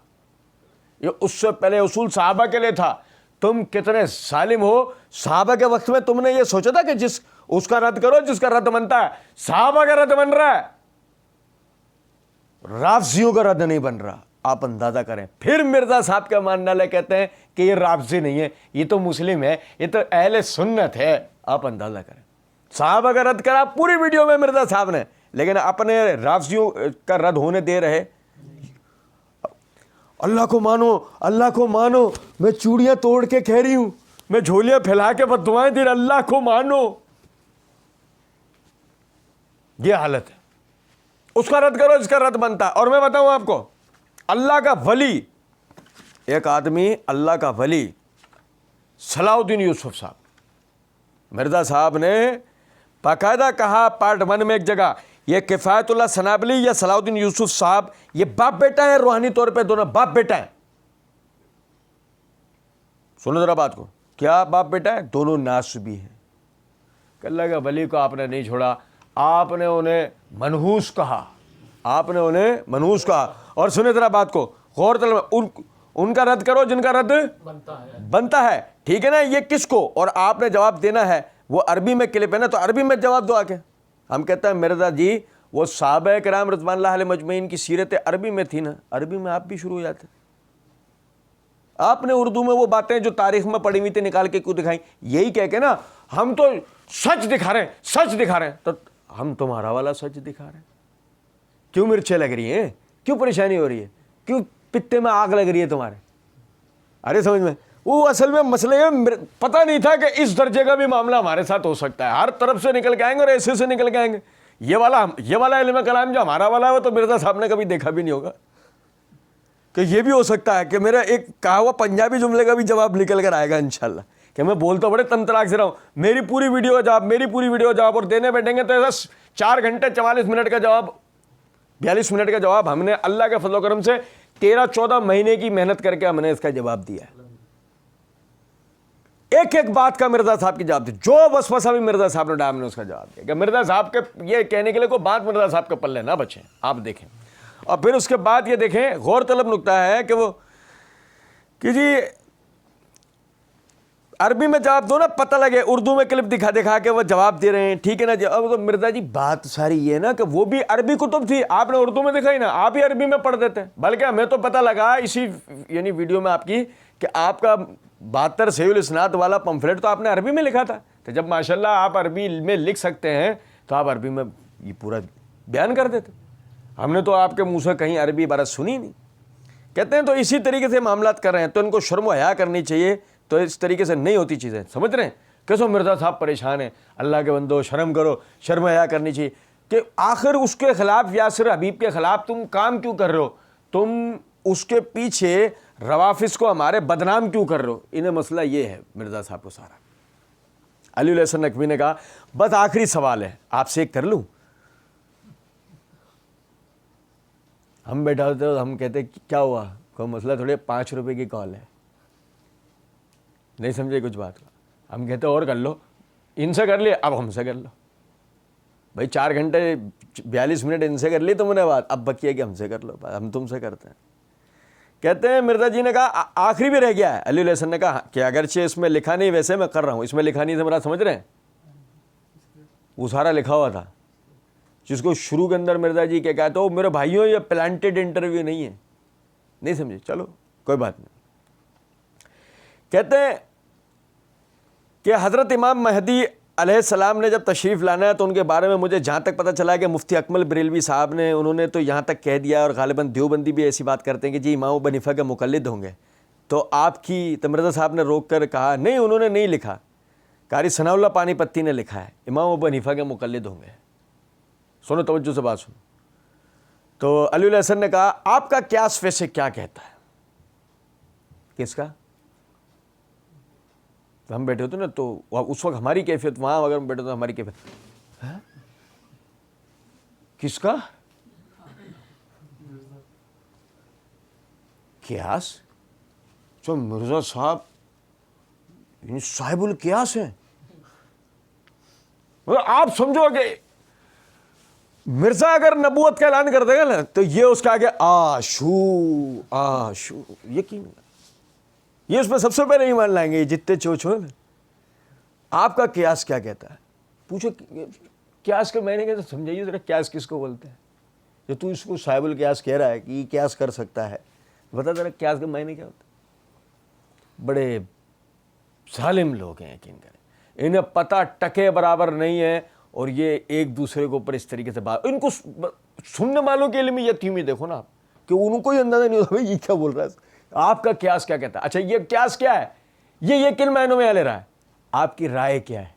یہ اس سے پہلے اصول صحابہ کے لیے تھا. تم کتنے ظالم ہو, صحابہ کے وقت میں تم نے یہ سوچا تھا کہ اس کا رد کرو جس کا رد بنتا ہے. صحابہ کا رد بن رہا ہے, رافضیوں کا رد نہیں بن رہا. آپ اندازہ کریں. پھر مرزا صاحب کے ماننے والے کہتے ہیں کہ یہ رافضی نہیں ہے, یہ تو مسلم ہے, یہ تو اہل سنت ہے. آپ اندازہ کریں, صحابہ کا رد کرا پوری ویڈیو میں مرزا صاحب نے, لیکن اپنے رافضیوں کا رد ہونے دے رہے. اللہ کو مانو, اللہ کو مانو, میں چوڑیاں توڑ کے کہہ رہی ہوں, میں جھولیاں پھیلا کے بد دعائیں دے رہا, اللہ کو مانو. یہ حالت ہے. اس کا رد کرو جس کا رد بنتا ہے. اور میں بتاؤں آپ کو, اللہ کا ولی, ایک آدمی اللہ کا ولی صلاح الدین یوسف صاحب, مرزا صاحب نے باقاعدہ کہا پارٹ 1 میں ایک جگہ, یہ کفایت اللہ سنابلی یا صلاح الدین یوسف صاحب یہ باپ بیٹا ہے, روحانی طور پہ دونوں باپ بیٹا ہے. سنو ذرا بات کو, کیا باپ بیٹا ہے؟ دونوں ناسبی ہیں. کہ اللہ کا ولی کو آپ نے نہیں چھوڑا, آپ نے انہیں منحوس کہا, آپ نے انہیں منحوس کہا. اور سنیں ذرا بات کو غور طلب, ان کا رد کرو جن کا رد بنتا ہے. ٹھیک ہے نا, یہ کس کو, اور آپ نے جواب دینا ہے. وہ عربی میں کلپ ہے نا, تو عربی میں جواب دو آ کے. ہم کہتے ہیں مرزا جی وہ صحابہ کرام رضوان اللہ علیہ مجمعین کی سیرت عربی میں تھی نا, عربی میں آپ بھی شروع ہو جاتے. آپ نے اردو میں وہ باتیں جو تاریخ میں پڑھی ہوئی تھی نکال کے کیوں دکھائیں؟ یہی کہہ کے نا ہم تو سچ دکھا رہے ہیں, سچ دکھا رہے ہیں. تو ہم تمہارا والا سچ دکھا رہے ہیں. کیوں مرچیں لگ رہی ہیں, کیوں پریشانی ہو رہی ہے, کیوں پتے میں آگ لگ رہی ہے تمہارے؟ ارے سمجھ میں, وہ اصل میں مسئلے میں پتہ نہیں تھا کہ اس درجے کا بھی معاملہ ہمارے ساتھ ہو سکتا ہے. ہر طرف سے نکل کے آئیں گے اور ایسے سے نکل کے آئیں گے. یہ والا علم کلام جو ہمارا والا ہے وہ تو مرزا صاحب نے کبھی دیکھا بھی نہیں ہوگا کہ یہ بھی ہو سکتا ہے کہ میرا ایک کہا ہوا پنجابی جملے کا بھی جواب نکل کر آئے گا انشاءاللہ. کہ میں بولتا بڑے تنطلاق سے رہا ہوں, میری پوری ویڈیو کا جواب, اور دینے بیٹھیں گے تو ایسا 4 گھنٹے 44 منٹ کا جواب, 42 منٹ کا جواب ہم نے اللہ کے فضل و کرم سے 13-14 مہینے کی محنت کر کے ہم نے اس کا جواب دیا ہے. ایک ایک بات کا مرزا صاحب کی جواب دی, جو وسوسہ بھی مرزا صاحب نے ڈالا ہم نے اس کا جواب دیا. کہ مرزا صاحب کے یہ کہنے کے لیے کوئی بات مرزا صاحب کے پلے نہ بچے, آپ دیکھیں. اور پھر اس کے بعد یہ دیکھیں, غور طلب نکتہ ہے کہ وہ کہ جی عربی میں جواب دو نا، پتہ لگے، اردو میں کلپ دکھا دکھا کے وہ جواب دے رہے ہیں، ٹھیک ہے نا جی. اب تو مرزا جی بات ساری یہ ہے نا کہ وہ بھی عربی کتب تھی، آپ نے اردو میں دکھائی نا، آپ ہی عربی میں پڑھ دیتے ہیں. بلکہ ہمیں تو پتہ لگا اسی یعنی ویڈیو میں آپ کی کہ آپ کا 72 صحیح الاسناد والا پمفلیٹ تو آپ نے عربی میں لکھا تھا. تو جب ماشاءاللہ آپ عربی میں لکھ سکتے ہیں تو آپ عربی میں یہ پورا بیان کر دیتے. ہم نے تو آپ کے منہ سے کہیں عربی عبارت سنی نہیں. کہتے ہیں تو اسی طریقے سے معاملات کر رہے ہیں، تو ان کو شرم و حیا کرنی چاہیے. تو اس طریقے سے نہیں ہوتی چیزیں، سمجھ رہے ہیں؟ کیسو مرزا صاحب پریشان ہیں، اللہ کے بندو شرم کرو، شرم حیا کرنی چاہیے. کہ آخر اس کے خلاف یاسر حبیب کے خلاف تم کام کیوں کر رہے ہو؟ تم اس کے پیچھے روافظ کو ہمارے بدنام کیوں کر رہے ہو؟ انہیں مسئلہ یہ ہے مرزا صاحب کو سارا. علی الحسن نقوی نے کہا بس آخری سوال ہے، آپ سے ایک کر لوں؟ ہم بیٹھا ہوتے تو ہم کہتے کیا ہوا، کوئی مسئلہ تھوڑے، 5 روپے کی کال ہے. نہیں سمجھے کچھ بات کو؟ ہم کہتے اور کر لو، ان سے کر لیے اب ہم سے کر لو. بھائی 4 گھنٹے 42 منٹ ان سے کر لی تم نے بات، اب بکی ہے کہ ہم سے کر لو، ہم تم سے کرتے ہیں. کہتے ہیں مرزا جی نے کہا آخری بھی رہ گیا ہے. علی الحسن نے کہا کہ اگرچہ اس میں لکھا نہیں، ویسے میں کر رہا ہوں. اس میں لکھا نہیں سے مراد سمجھ رہے ہیں؟ وہ سارا لکھا ہوا تھا جس کو شروع کے اندر مرزا جی کیا کہتے ہو میرے بھائیوں یہ پلانٹڈ انٹرویو نہیں ہے. نہیں سمجھے؟ چلو کوئی بات نہیں. کہتے ہیں کہ حضرت امام مہدی علیہ السلام نے جب تشریف لانا ہے تو ان کے بارے میں مجھے جہاں تک پتہ چلا ہے کہ مفتی اکمل بریلوی صاحب نے انہوں نے تو یہاں تک کہہ دیا، اور غالباً دیوبندی بھی ایسی بات کرتے ہیں کہ جی امام ابو حنیفہ کے مقلد ہوں گے. تو آپ کی مرزا صاحب نے روک کر کہا نہیں، انہوں نے نہیں لکھا، قاری ثناء اللہ پانی پتی نے لکھا ہے امام ابو حنیفہ کے مقلد ہوں گے. سنو توجہ سے بات سنو. تو علی الحسن نے کہا آپ کا قیاس ویسے کیا کہتا ہے؟ کس کا؟ تو ہم بیٹھے ہوتے نا تو اس وقت ہماری کیفیت، وہاں اگر ہم بیٹھے تو ہماری کیفیت کس کا قیاس؟ جو مرزا صاحب یعنی صاحب القیاس ہیں. آپ سمجھو کہ مرزا اگر نبوت کا اعلان کر دے گا نا تو یہ اس کا آگے آشو یقین، یہ اس میں سب سے پہلے ایمان لائیں گے جتنے چوچو ہیں. آپ کا قیاس کیا کہتا ہے؟ پوچھو قیاس کے معنی کہتے سمجھائیے ذرا، قیاس کس کو بولتے ہیں؟ جو تو اس کو صاحب القیاس کہہ رہا ہے کہ یہ قیاس کر سکتا ہے، بتا ذرا قیاس کے معنی کیا ہوتا ہے؟ بڑے ظالم لوگ ہیں، یقین کریں انہیں پتہ ٹکے برابر نہیں ہے، اور یہ ایک دوسرے کے اوپر اس طریقے سے بات، ان کو سننے والوں کے علم یتیمی دیکھو نا آپ کہ ان کو ہی اندازہ نہیں ہوتا یہ کیا بول رہا ہے. آپ کا قیاس کیا کہتا ہے؟ اچھا یہ قیاس کیا ہے، یہ کن معنوں میں لے رہا ہے؟ آپ کی رائے کیا ہے؟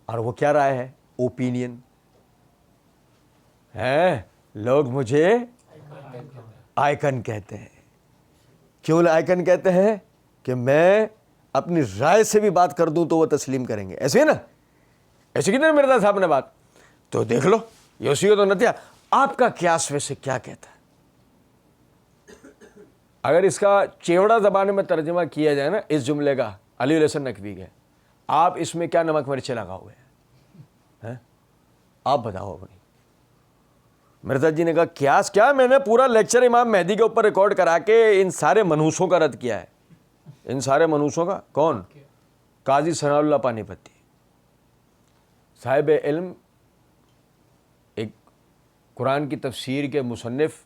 اور وہ کیا رائے ہے؟ اوپینین ہے. لوگ مجھے آئیکن کہتے ہیں. کیوں آئیکن کہتے ہیں؟ کہ میں اپنی رائے سے بھی بات کر دوں تو وہ تسلیم کریں گے. ایسے ہی نا، ایسے کتنے مرزا صاحب نے بات. تو دیکھ لو یہ اسی کو تو نتیجہ. آپ کا قیاس ویسے کیا کہتا ہے؟ اگر اس کا چیوڑا زبان میں ترجمہ کیا جائے نا اس جملے کا علی الحسن نقوی کے، آپ اس میں کیا نمک مرچیں لگا ہوئے ہیں؟ آپ بتاؤ اپنی. مرزا جی نے کہا قیاس کیا، میں نے پورا لیکچر امام مہدی کے اوپر ریکارڈ کرا کے ان سارے منحوسوں کا رد کیا ہے. ان سارے منحوسوں کا کون؟ قاضی ثناء اللہ پانی پتی، صاحب علم، ایک قرآن کی تفسیر کے مصنف.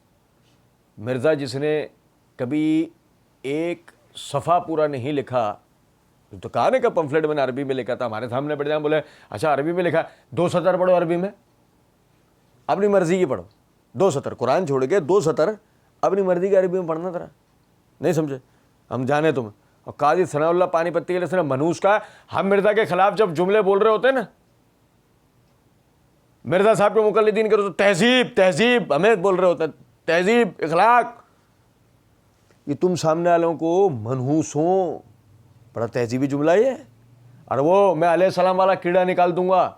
مرزا جس نے کبھی ایک صفحہ پورا نہیں لکھا، تو کہا نا کہ پمفلیٹ میں نے عربی میں لکھا تھا، ہمارے سامنے بیٹھ جائیں بولے اچھا عربی میں لکھا، 2 سطر پڑھو عربی میں، اپنی مرضی کی پڑھو. 2 سطر قرآن چھوڑ کے 2 سطر اپنی مرضی کی عربی میں پڑھنا تھا. نہیں سمجھے؟ ہم جانے تمہیں. اور قاضی ثناء اللہ پانی پتی کے لیے منوس کا، ہم مرزا کے خلاف جب جملے بول رہے ہوتے ہیں نا، مرزا صاحب کے مقلدین کرو تو تہذیب ہمیں بول رہے ہوتے ہیں، تہذیب اخلاق. یہ تم سامنے والوں کو منحوسوں، بڑا تہذیبی جملہ یہ ہے. اور وہ میں علیہ السلام والا کیڑا نکال دوں گا،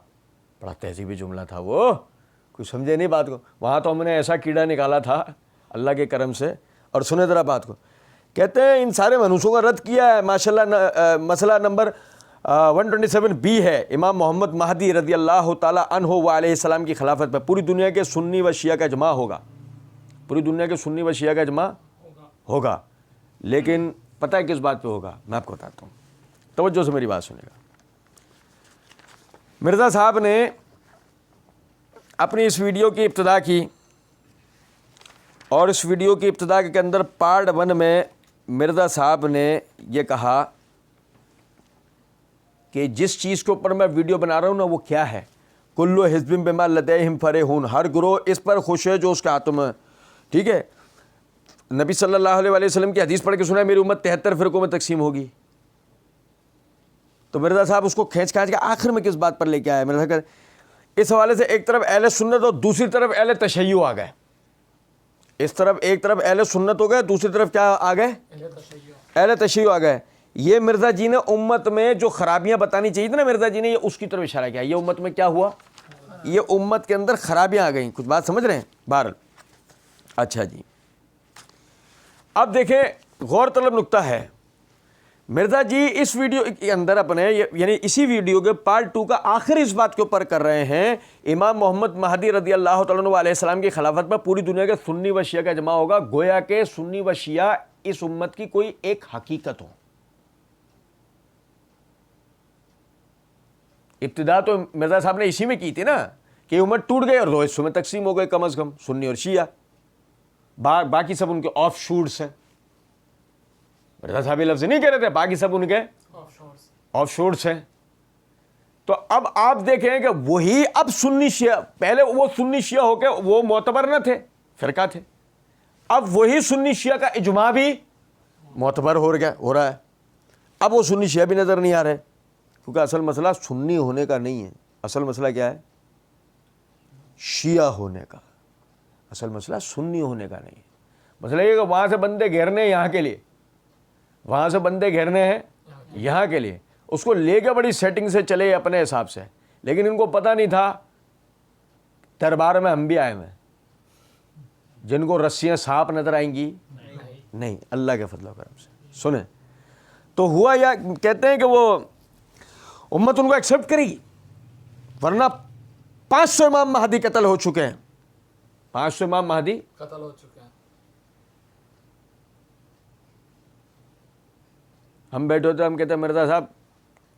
بڑا تہذیبی جملہ تھا وہ، کوئی سمجھے نہیں بات کو. وہاں تو ہم نے ایسا کیڑا نکالا تھا اللہ کے کرم سے. اور سنے ذرا بات کو. کہتے ہیں ان سارے منحوسوں کا رد کیا ہے. ماشاءاللہ مسئلہ نمبر 127B ہے. امام محمد مہدی رضی اللہ تعالی عنہ و علیہ السلام کی خلافت پہ پوری دنیا کے سنی و شیعہ کا اجماع ہوگا. پوری دنیا کے سنی و شیعہ کا اجماع ہوگا. لیکن پتہ ہے کس بات پہ ہوگا؟ میں آپ کو بتاتا ہوں. توجہ سے میری بات سنیں گا. مرزا صاحب نے اپنی اس ویڈیو کی ابتدا کی اور اس ویڈیو کی ابتدا کے اندر پارٹ 1 میں مرزا صاحب نے یہ کہا کہ جس چیز کے اوپر میں ویڈیو بنا رہا ہوں نا وہ کیا ہے, کلو حزب بما لدیہم فرحون, ہر گروہ اس پر خوش ہے جو اس کے ہاتھوں میں. ٹھیک ہے, نبی صلی اللہ علیہ وسلم کی حدیث پڑھ کے سنا ہے میری امت 73 فرقوں میں تقسیم ہوگی. تو مرزا صاحب اس کو کھینچ کے آخر میں کس بات پر لے کے آیا. مرزا صاحب اس حوالے سے ایک طرف اہل سنت اور دوسری طرف اہل تشیع آ گئے. اس طرف ایک طرف اہل سنت ہو گئے, دوسری طرف کیا آ گئے, اہل تشیع آ گئے. یہ مرزا جی نے امت میں جو خرابیاں بتانی چاہیے تھی نا, مرزا جی نے یہ اس کی طرف اشارہ کیا. یہ امت میں کیا ہوا, یہ امت کے اندر خرابیاں آ گئیں. کچھ بات سمجھ رہے ہیں بہرحال. اچھا جی, اب دیکھیں غور طلب نقطہ ہے. مرزا جی اس ویڈیو کے اندر اپنے یعنی اسی ویڈیو کے پارٹ 2 کا آخر اس بات کے اوپر کر رہے ہیں امام محمد مہدی رضی اللہ تعالیٰ عنہ علیہ السلام کی خلافت میں پوری دنیا کے سنی و شیعہ کا اجماع ہوگا, گویا کہ سنی و شیعہ اس امت کی کوئی ایک حقیقت ہو. ابتدا تو مرزا صاحب نے اسی میں کی تھی نا کہ امت ٹوٹ گئی اور 2 حصوں میں تقسیم ہو گئے کم از کم, سنی اور شیعہ, باقی سب ان کے آف شورٹس ہیں. مرزا صاحب یہ لفظ نہیں کہہ رہے تھے, باقی سب ان کے آف شورٹس ہیں. تو اب آپ دیکھیں کہ وہی اب سنی شیعہ, پہلے وہ سنی شیعہ ہو کے وہ معتبر نہ تھے, فرقہ تھے, اب وہی سنی شیعہ کا اجماع بھی معتبر ہو رہا ہے. اب وہ سنی شیعہ بھی نظر نہیں آ رہے, کیونکہ اصل مسئلہ سنی ہونے کا نہیں ہے. اصل مسئلہ کیا ہے, شیعہ ہونے کا. اصل مسئلہ سنی ہونے کا نہیں ہے. مسئلہ یہ کہ وہاں سے بندے گھیرنے ہیں یہاں کے لیے, وہاں سے بندے گھیرنے ہیں یہاں کے لیے, اس کو لے کے بڑی سیٹنگ سے چلے اپنے حساب سے. لیکن ان کو پتہ نہیں تھا دربار میں ہم بھی آئے ہیں جن کو رسیاں سانپ نظر آئیں گی نہیں, اللہ کے فضل و کرم سے. سنیں تو ہوا یا کہتے ہیں کہ وہ امت ان کو ایکسیپٹ کرے گی, ورنہ 500 امام مہدی قتل ہو چکے ہیں, 500 امام مہدی قتل ہو چکے ہیں. ہم بیٹھے ہوتے ہم کہتے ہیں مرزا صاحب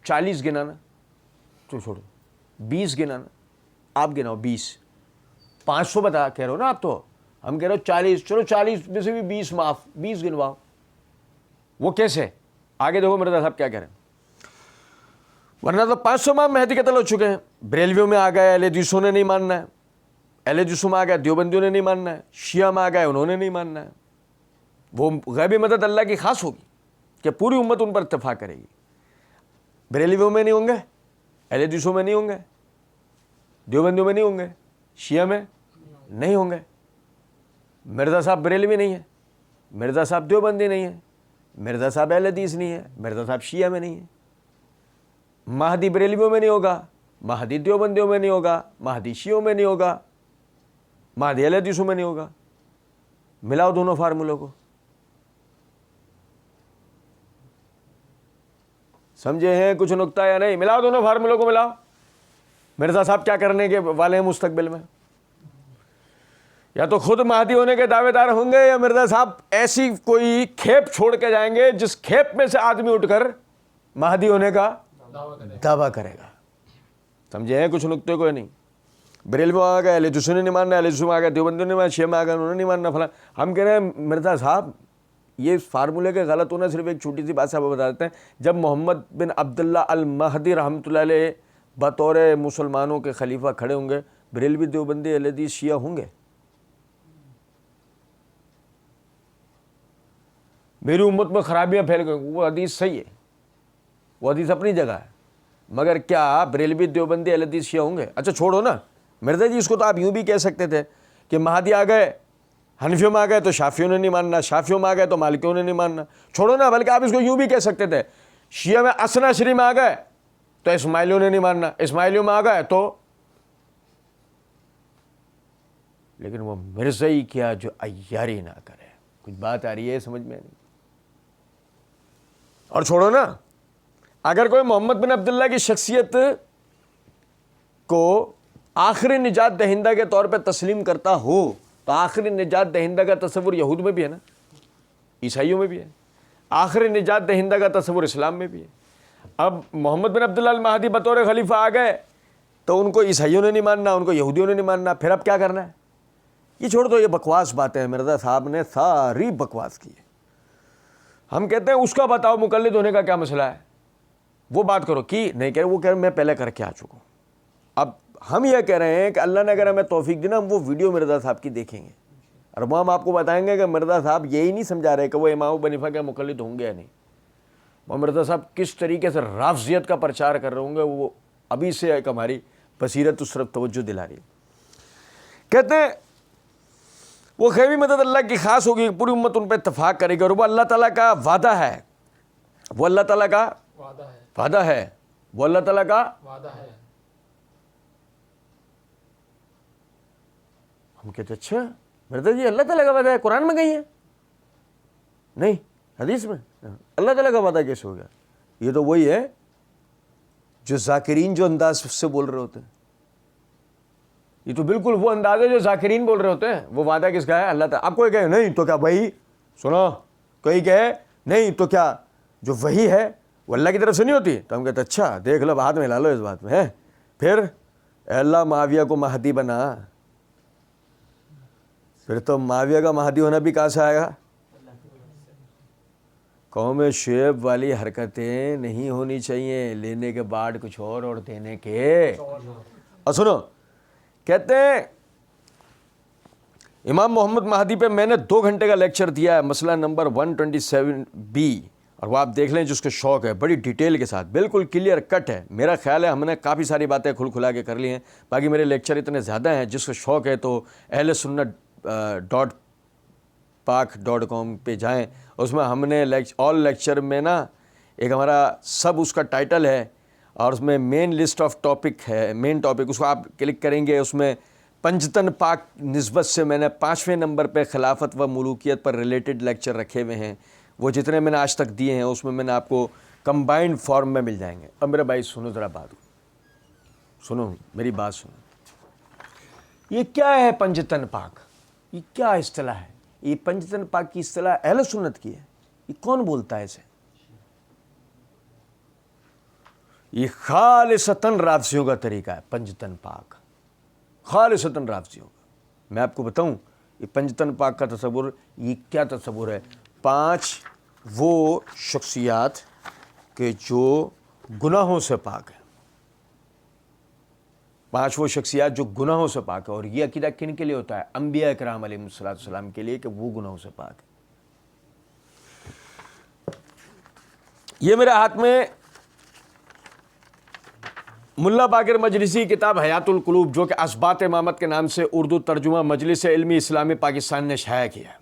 40 گنانا, تو چھوڑو 20 گنانا, آپ گناؤ 20, 500 بتا کہہ رہے ہو نا آپ, تو ہم کہہ رہے ہو 40, چلو 40 میں سے بھی 20 معاف, 20 گنواؤ. وہ کیسے, آگے دیکھو مرزا صاحب کیا کہہ رہے ہیں. ورنہ تو 500 امام مہدی قتل ہو چکے ہیں. بریلویوں میں آ گئے اہل حدیثوں نے نہیں ماننا ہے, اہل حدیثوں میں آ گئے دیوبندیوں نے نہیں ماننا ہے, شیعہ میں آ گئے انہوں نے نہیں ماننا ہے. وہ غیبی مدد اللہ کی خاص ہوگی کہ پوری امت ان پر اتفاق کرے گی. بریلویوں میں نہیں ہوں گے, اہل حدیثوں میں نہیں ہوں گے, دیوبندیوں میں نہیں ہوں گے, شیعہ میں نہیں ہوں گے. مرزا صاحب بریلوی نہیں ہے, مرزا صاحب دیوبندی نہیں ہے, مرزا صاحب اہل حدیث نہیں ہے, مرزا صاحب شیعہ میں نہیں ہے. مہدی بریلویوں میں نہیں ہوگا, مہدی دیوبندیوں میں نہیں ہوگا, مہدی شیعوں میں نہیں ہوگا, مہدی اہل حدیثوں میں نہیں ہوگا. ملاؤ دونوں فارمولوں کو, سمجھے ہیں کچھ نقطہ یا نہیں؟ ملاؤ دونوں فارمولوں کو, ملاؤ. مرزا صاحب کیا کرنے کے والے ہیں مستقبل میں, یا تو خود مہدی ہونے کے دعوے دار ہوں گے, یا مرزا صاحب ایسی کوئی کھیپ چھوڑ کے جائیں گے جس کھیپ میں سے آدمی اٹھ کر مہدی ہونے کا دعویٰ کرے گا. سمجھے ہیں کچھ نقطے کو نہیں؟ بریلوی آ گئے اہل حدیث نے نہیں ماننا, اہل حدیث میں آ گئے دیوبندیوں نے ماننا, شیعہ میں آ گئے انہوں نے نہیں ماننا فلاں. ہم کہہ رہے ہیں مرزا صاحب یہ فارمولے کے غلط ہونا, صرف ایک چھوٹی سی بات سے آپ بتا دیتے ہیں. جب محمد بن عبداللہ المہدی رحمۃ اللہ علیہ بطور مسلمانوں کے خلیفہ کھڑے ہوں گے, بریلوی دیوبندی اہل حدیث شیعہ ہوں گے؟ میری امت میں خرابیاں پھیل گئی, وہ حدیث صحیح ہے, وہ حدیث اپنی جگہ ہے, مگر کیا بریلوی دیوبندی اہل حدیث شیعہ ہوں گے؟ اچھا چھوڑو نا مرزا جی, اس کو تو آپ یوں بھی کہہ سکتے تھے کہ مہدی آ گئے حنفیوں میں آ گئے تو شافیوں نے نہیں ماننا, شافیوں میں آ گئے تو مالکیوں نے نہیں ماننا. چھوڑو نا, بلکہ آپ اس کو یوں بھی کہہ سکتے تھے شیعہ میں اثنا عشری میں آ گئے تو اسماعیلیوں نے نہیں ماننا, اسماعیلیوں میں آ گئے تو. لیکن وہ مرزا ہی کیا جو عیاری نہ کرے. کچھ بات آ رہی ہے سمجھ میں نہیں؟ اور چھوڑو نا, اگر کوئی محمد بن عبداللہ کی شخصیت کو آخری نجات دہندہ کے طور پہ تسلیم کرتا ہو تو آخری نجات دہندہ کا تصور یہود میں بھی ہے نا, عیسائیوں میں بھی ہے, آخری نجات دہندہ کا تصور اسلام میں بھی ہے. اب محمد بن عبداللہ المہدی بطور خلیفہ آ گئے تو ان کو عیسائیوں نے نہیں ماننا، ان کو یہودیوں نے نہیں ماننا، پھر اب کیا کرنا ہے؟ یہ چھوڑ دو، یہ بکواس باتیں ہیں، مرزا صاحب نے ساری بکواس کی ہے۔ ہم کہتے ہیں اس کا بتاؤ مقلد ہونے کا کیا مسئلہ ہے، وہ بات کرو کی نہیں کہہ رہے، وہ کہہ رہے میں پہلے کر کے آ چکا ہوں۔ اب ہم یہ کہہ رہے ہیں کہ اللہ نے اگر ہمیں توفیق دی نا، ہم وہ ویڈیو مرزا صاحب کی دیکھیں گے اور وہ ہم آپ کو بتائیں گے کہ مرزا صاحب یہی نہیں سمجھا رہے کہ وہ امام ابو حنیفہ کے مقلد ہوں گے یا نہیں، وہ مرزا صاحب کس طریقے سے رافضیت کا پرچار کر رہے ہوں گے، وہ ابھی سے ایک ہماری بصیرت اس طرف توجہ دلا رہی ہے۔ کہتے ہیں وہ خیبی مدد اللہ کی خاص ہوگی، پوری امت ان پہ اتفاق کرے گی، اور وہ اللہ تعالیٰ کا وعدہ ہے، وہ اللہ تعالیٰ کا وعدہ ہے، وہ اللہ تعالیٰ کا وعدہ ہے۔ ہم کہتے اچھا مرزا جی اللہ تعالیٰ کا وعدہ ہے، قرآن میں کہیں ہے؟ نہیں، حدیث میں۔ اللہ تعالیٰ کا وعدہ کیسے ہو گیا؟ یہ تو وہی ہے جو ذاکرین جو انداز سے بول رہے ہوتے ہیں، یہ تو بالکل وہ انداز ہے جو ذاکرین بول رہے ہوتے ہیں۔ وہ وعدہ کس کا ہے؟ اللہ تعالیٰ۔ آپ کوئی کہے نہیں تو کیا بھائی سنو، کوئی کہے نہیں تو کیا جو وحی ہے وہ اللہ کی طرف سے نہیں ہوتی، تو ہم کہتے اچھا دیکھ لو، ہاتھ میں لا لو اس بات میں ہے۔ پھر اے اللہ معاویہ کو مہدی بنا، پھر تو معاویہ کا مہدی ہونا بھی کہاں سے آئے گا؟ قوم شعیب والی حرکتیں نہیں ہونی چاہیے، لینے کے بعد کچھ اور دینے کے۔ اور سنو، کہتے ہیں امام محمد مہدی پہ میں نے 2 گھنٹے کا لیکچر دیا ہے، مسئلہ نمبر 127B، اور وہ آپ دیکھ لیں جس کو شوق ہے، بڑی ڈیٹیل کے ساتھ، بالکل کلیئر کٹ ہے۔ میرا خیال ہے ہم نے کافی ساری باتیں کھلا کے کر لی ہیں، باقی میرے لیکچر اتنے زیادہ ہیں، جس کو شوق ہے تو ahlsunnat.pak.com پہ جائیں، اس میں ہم نے آل لیکچر میں نا ایک ہمارا سب اس کا ٹائٹل ہے، اور اس میں مین لسٹ آف ٹاپک ہے، مین ٹاپک، اس کو آپ کلک کریں گے، اس میں پنجتن پاک نسبت سے میں نے 5ویں نمبر پہ خلافت و ملوکیت پر ریلیٹڈ لیکچر رکھے ہوئے ہیں، وہ جتنے میں نے آج تک دیے ہیں اس میں نے آپ کو کمبائنڈ فارم میں مل جائیں گے۔ اب میرے بھائی سنو ذرا بات، سنو میری بات سنو، یہ کیا ہے پنجتن پاک؟ یہ کیا اصطلاح ہے؟ یہ پنجتن پاک کی اصطلاح اہل سنت کی ہے، یہ کون بولتا ہے اسے؟ یہ خالصتاً رافضیوں کا طریقہ ہے، پنجتن پاک خالصتاً رافضیوں کا۔ میں آپ کو بتاؤں یہ پنجتن پاک کا تصور یہ کیا تصور ہے؟ 5 وہ شخصیات کہ جو گناہوں سے پاک ہیں، 5 وہ شخصیات جو گناہوں سے پاک ہے، اور یہ عقیدہ کن کے لیے ہوتا ہے؟ انبیاء کرام علیہ السلام کے لیے کہ وہ گناہوں سے پاک ہے۔ یہ میرے ہاتھ میں ملا باقر مجلسی کتاب حیات القلوب، جو کہ اثبات امامت کے نام سے اردو ترجمہ مجلس علمی اسلامی پاکستان نے شائع کیا ہے،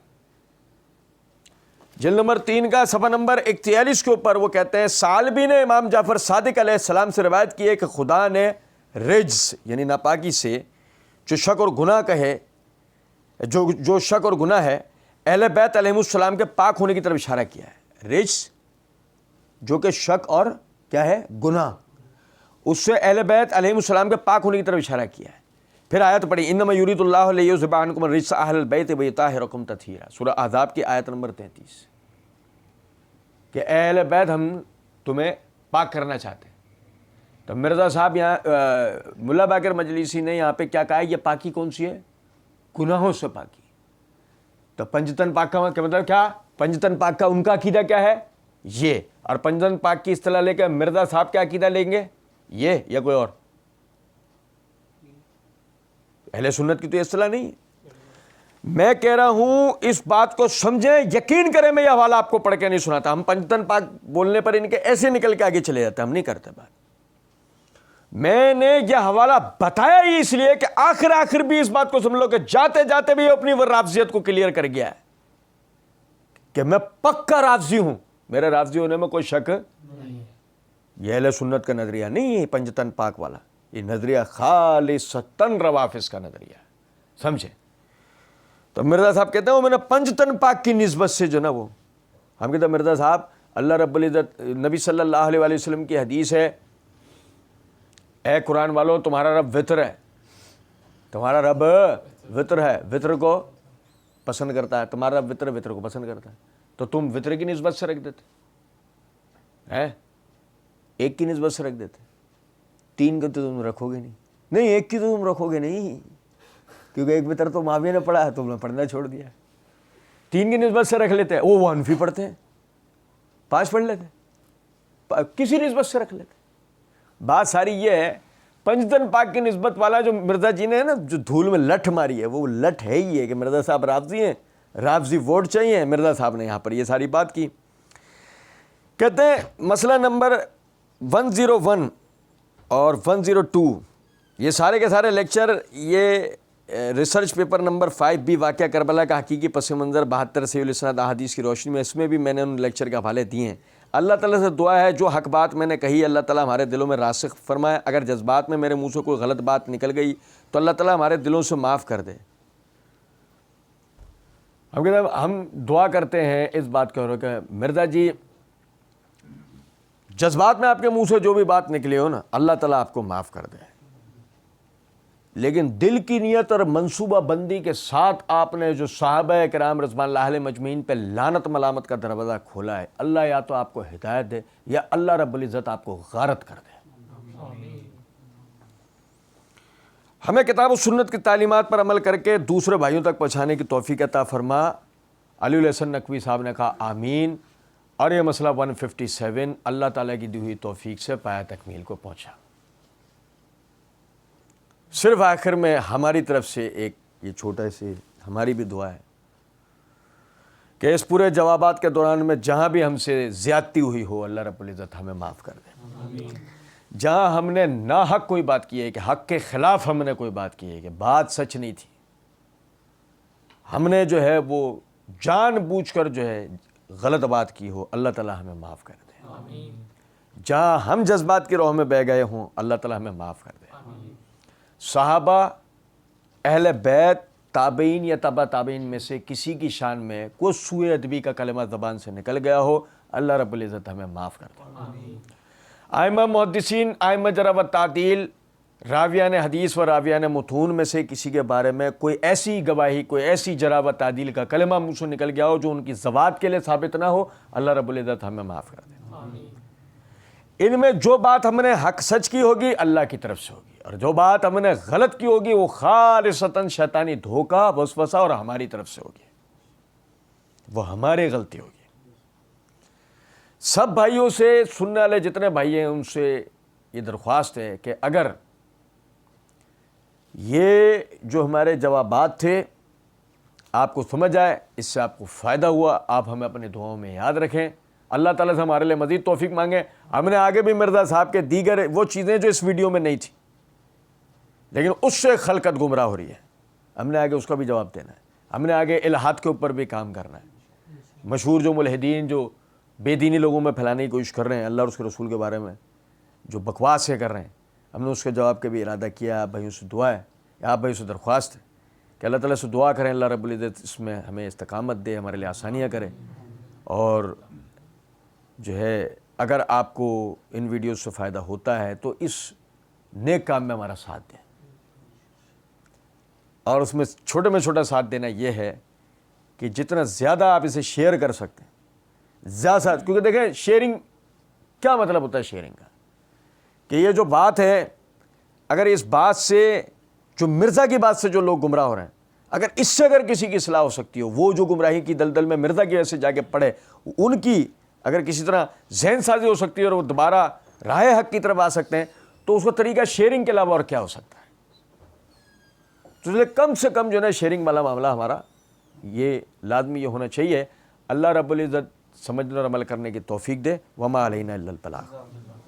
جلد نمبر 3 کا صفحہ نمبر 41 کے اوپر وہ کہتے ہیں سالبی نے امام جعفر صادق علیہ السلام سے روایت کی ہے کہ خدا نے رجس یعنی ناپاکی سے جو شک اور گناہ کا ہے، جو شک اور گناہ ہے، اہل بیت علیہ السلام کے پاک ہونے کی طرف اشارہ کیا ہے۔ رجس جو کہ شک اور کیا ہے؟ گناہ، اس سے اہل بیت علیہ السلام کے پاک ہونے کی طرف اشارہ کیا ہے۔ پھر آیت پڑھی انما یرید اللہ لیذھب عنکم الرجس اہل البیت ویطہرکم تطہیرا، سورہ احزاب کی آیت نمبر 33، کہ اہل بیت ہم تمہیں پاک کرنا چاہتے ہیں۔ تو مرزا صاحب یہاں ملا باقر مجلسی نے یہاں پہ کیا کہا ہے؟ یہ پاکی کون سی ہے؟ گناہوں سے پاکی۔ تو پنجتن پاک کا مطلب کیا؟ پنجتن پاک کا ان کا عقیدہ کیا ہے؟ یہ، اور پنجتن پاک کی اصطلاح لے کے مرزا صاحب کیا عقیدہ لیں گے؟ یہ یا کوئی اور؟ اہل سنت کی تو یہ اصطلاح نہیں ہے۔ میں کہہ رہا ہوں اس بات کو سمجھیں، یقین کریں، میں یہ حوالہ آپ کو پڑھ کے نہیں سناتا، ہم پنجتن پاک بولنے پر ان کے ایسے نکل کے آگے چلے جاتے ہیں، ہم نہیں کرتے بات۔ میں نے یہ حوالہ بتایا ہی اس لیے کہ آخر بھی اس بات کو سمجھ لو کہ جاتے جاتے بھی اپنی وہ رافضیت کو کلیئر کر گیا ہے کہ میں پکا رافضی ہوں، میرے رافضی ہونے میں کوئی شک نہیں۔ یہ اہل سنت کا نظریہ نہیں ہے پنجتن پاک والا، یہ نظریہ خالصتاً روافض کا نظریہ ہے، سمجھے؟ تو مرزا صاحب کہتے ہیں وہ میں نے پنجتن پاک کی نسبت سے جو نا وہ، ہم کہتے ہیں مرزا صاحب اللہ رب العزت نبی صلی اللہ علیہ وآلہ وسلم کی حدیث ہے، اے قرآن والو تمہارا رب وطر ہے، تمہارا رب وطر ہے، وطر کو پسند کرتا ہے، تمہارا رب وطر کو پسند کرتا ہے، تو تم وطر کی نسبت سے رکھ دیتے ہیں، ایک کی نسبت سے رکھ دیتے, 3 کو تو تم رکھو گے نہیں, ایک کی تو تم رکھو گے نہیں, کیونکہ ایک بطر تو معاویہ نے پڑھا ہے, تم نے پڑھنا چھوڑ دیا. 3 کی نسبت سے رکھ لیتے ہیں, وہ حنفی پڑھتے ہیں, 5 پڑھ لیتے, کسی نسبت سے رکھ لیتے. بات ساری یہ ہے, پنجتن پاک کی نسبت والا جو مرزا جی نے نا جو دھول میں لٹھ ماری ہے, وہ لٹھ ہے ہی ہے کہ مرزا صاحب رافضی ہیں, رافضی ووٹ چاہیے. مرزا صاحب نے یہاں پر یہ ساری بات کی. کہتے ہیں مسئلہ نمبر 101 اور 102, یہ سارے کے سارے لیکچر, یہ ریسرچ پیپر نمبر 5B واقعہ کربلا کا حقیقی پس منظر 72 صحیح الاسناد احادیث کی روشنی میں, اس میں بھی میں نے ان لیکچر کے حوالے دیے ہیں. اللہ تعالیٰ سے دعا ہے جو حق بات میں نے کہی اللہ تعالیٰ ہمارے دلوں میں راسخ فرمائے. اگر جذبات میں میرے منہ سے کوئی غلط بات نکل گئی تو اللہ تعالیٰ ہمارے دلوں سے معاف کر دے. ہم دعا کرتے ہیں اس بات کو کہ مرزا جی جذبات میں آپ کے منہ سے جو بھی بات نکلی ہو نا, اللہ تعالیٰ آپ کو معاف کر دے, لیکن دل کی نیت اور منصوبہ بندی کے ساتھ آپ نے جو صحابہ کرام رضوان اللہ علیہم اجمعین پہ لعنت ملامت کا دروازہ کھولا ہے, اللہ یا تو آپ کو ہدایت دے یا اللہ رب العزت آپ کو غارت کر دے. ہمیں کتاب و سنت کی تعلیمات پر عمل کر کے دوسرے بھائیوں تک پہنچانے کی توفیق عطا فرما. علی الحسن نقوی صاحب نے کہا آمین. اور یہ مسئلہ 157 اللہ تعالیٰ کی دی ہوئی توفیق سے پایہ تکمیل کو پہنچا. صرف آخر میں ہماری طرف سے ایک یہ چھوٹا سے ہماری بھی دعا ہے کہ اس پورے جوابات کے دوران میں جہاں بھی ہم سے زیادتی ہوئی ہو اللہ رب العزت ہمیں معاف کر دے. جہاں ہم نے ناحق کوئی بات کی ہے کہ حق کے خلاف ہم نے کوئی بات کی ہے کہ بات سچ نہیں تھی, ہم نے جو ہے وہ جان بوجھ کر جو ہے غلط بات کی ہو, اللہ تعالیٰ ہمیں معاف کر دے. جہاں ہم جذبات کی راہ میں بہ گئے ہوں اللہ تعالیٰ ہمیں معاف کر دے. صحابہ, اہل بیت, تابعین یا تبع تابعین میں سے کسی کی شان میں کوئی سوء ادبی کا کلمہ زبان سے نکل گیا ہو اللہ رب العزت ہمیں معاف کر دے. ائمہ محدثین, ائمہ جرح و تعدیل, راویان حدیث و راویان متون میں سے کسی کے بارے میں کوئی ایسی گواہی, کوئی ایسی جرح و تعدیل کا کلمہ منہ سے نکل گیا ہو جو ان کی ذوات کے لیے ثابت نہ ہو اللہ رب العزت ہمیں معاف کر دے. ان میں جو بات ہم نے حق سچ کی ہوگی اللہ کی طرف سے ہوگی, اور جو بات ہم نے غلط کی ہوگی وہ خالصتاً شیطانی دھوکہ, وسوسہ اور ہماری طرف سے ہوگی, وہ ہماری غلطی ہوگی. سب بھائیوں سے, سننے والے جتنے بھائی ہیں ان سے یہ درخواست ہے کہ اگر یہ جو ہمارے جوابات تھے آپ کو سمجھ آئے, اس سے آپ کو فائدہ ہوا, آپ ہمیں اپنی دعاؤں میں یاد رکھیں. اللہ تعالیٰ سے ہمارے لیے مزید توفیق مانگیں. ہم نے آگے بھی مرزا صاحب کے دیگر وہ چیزیں جو اس ویڈیو میں نہیں تھی لیکن اس سے خلقت گمراہ ہو رہی ہے, ہم نے آگے اس کا بھی جواب دینا ہے. ہم نے آگے الہاد کے اوپر بھی کام کرنا ہے. مشہور جو ملحدین جو بے دینی لوگوں میں پھیلانے کی کوشش کر رہے ہیں اللہ اور اس کے رسول کے بارے میں جو بکواس سے کر رہے ہیں, ہم نے اس کے جواب کا بھی ارادہ کیا. آپ بھائیوں سے دعا ہے, آپ بھائیوں سے درخواست ہے کہ اللہ تعالیٰ سے دعا کریں اللہ رب العزت اس میں ہمیں استقامت دے, ہمارے لیے آسانیاں کرے. اور جو ہے اگر آپ کو ان ویڈیوز سے فائدہ ہوتا ہے تو اس نیک کام میں ہمارا ساتھ دیں. اور اس میں چھوٹے میں چھوٹا ساتھ دینا یہ ہے کہ جتنا زیادہ آپ اسے شیئر کر سکتے ہیں زیادہ, کیونکہ دیکھیں شیئرنگ کیا مطلب ہوتا ہے شیئرنگ کا, کہ یہ جو بات ہے اگر اس بات سے جو مرزا کی بات سے جو لوگ گمراہ ہو رہے ہیں, اگر اس سے اگر کسی کی اصلاح ہو سکتی ہو, وہ جو گمراہی کی دلدل میں مرزا کی وجہ سے جا کے پڑے ان کی اگر کسی طرح ذہن سازی ہو سکتی ہے اور وہ دوبارہ راہ حق کی طرف آ سکتے ہیں, تو اس کا طریقہ شیئرنگ کے علاوہ اور کیا ہو سکتا ہے. تو اس لیے کم سے کم جو ہے شیئرنگ والا معاملہ ہمارا یہ لازمی یہ ہونا چاہیے. اللہ رب العزت سمجھنے اور عمل کرنے کی توفیق دے. وما علینا الا البلاغ.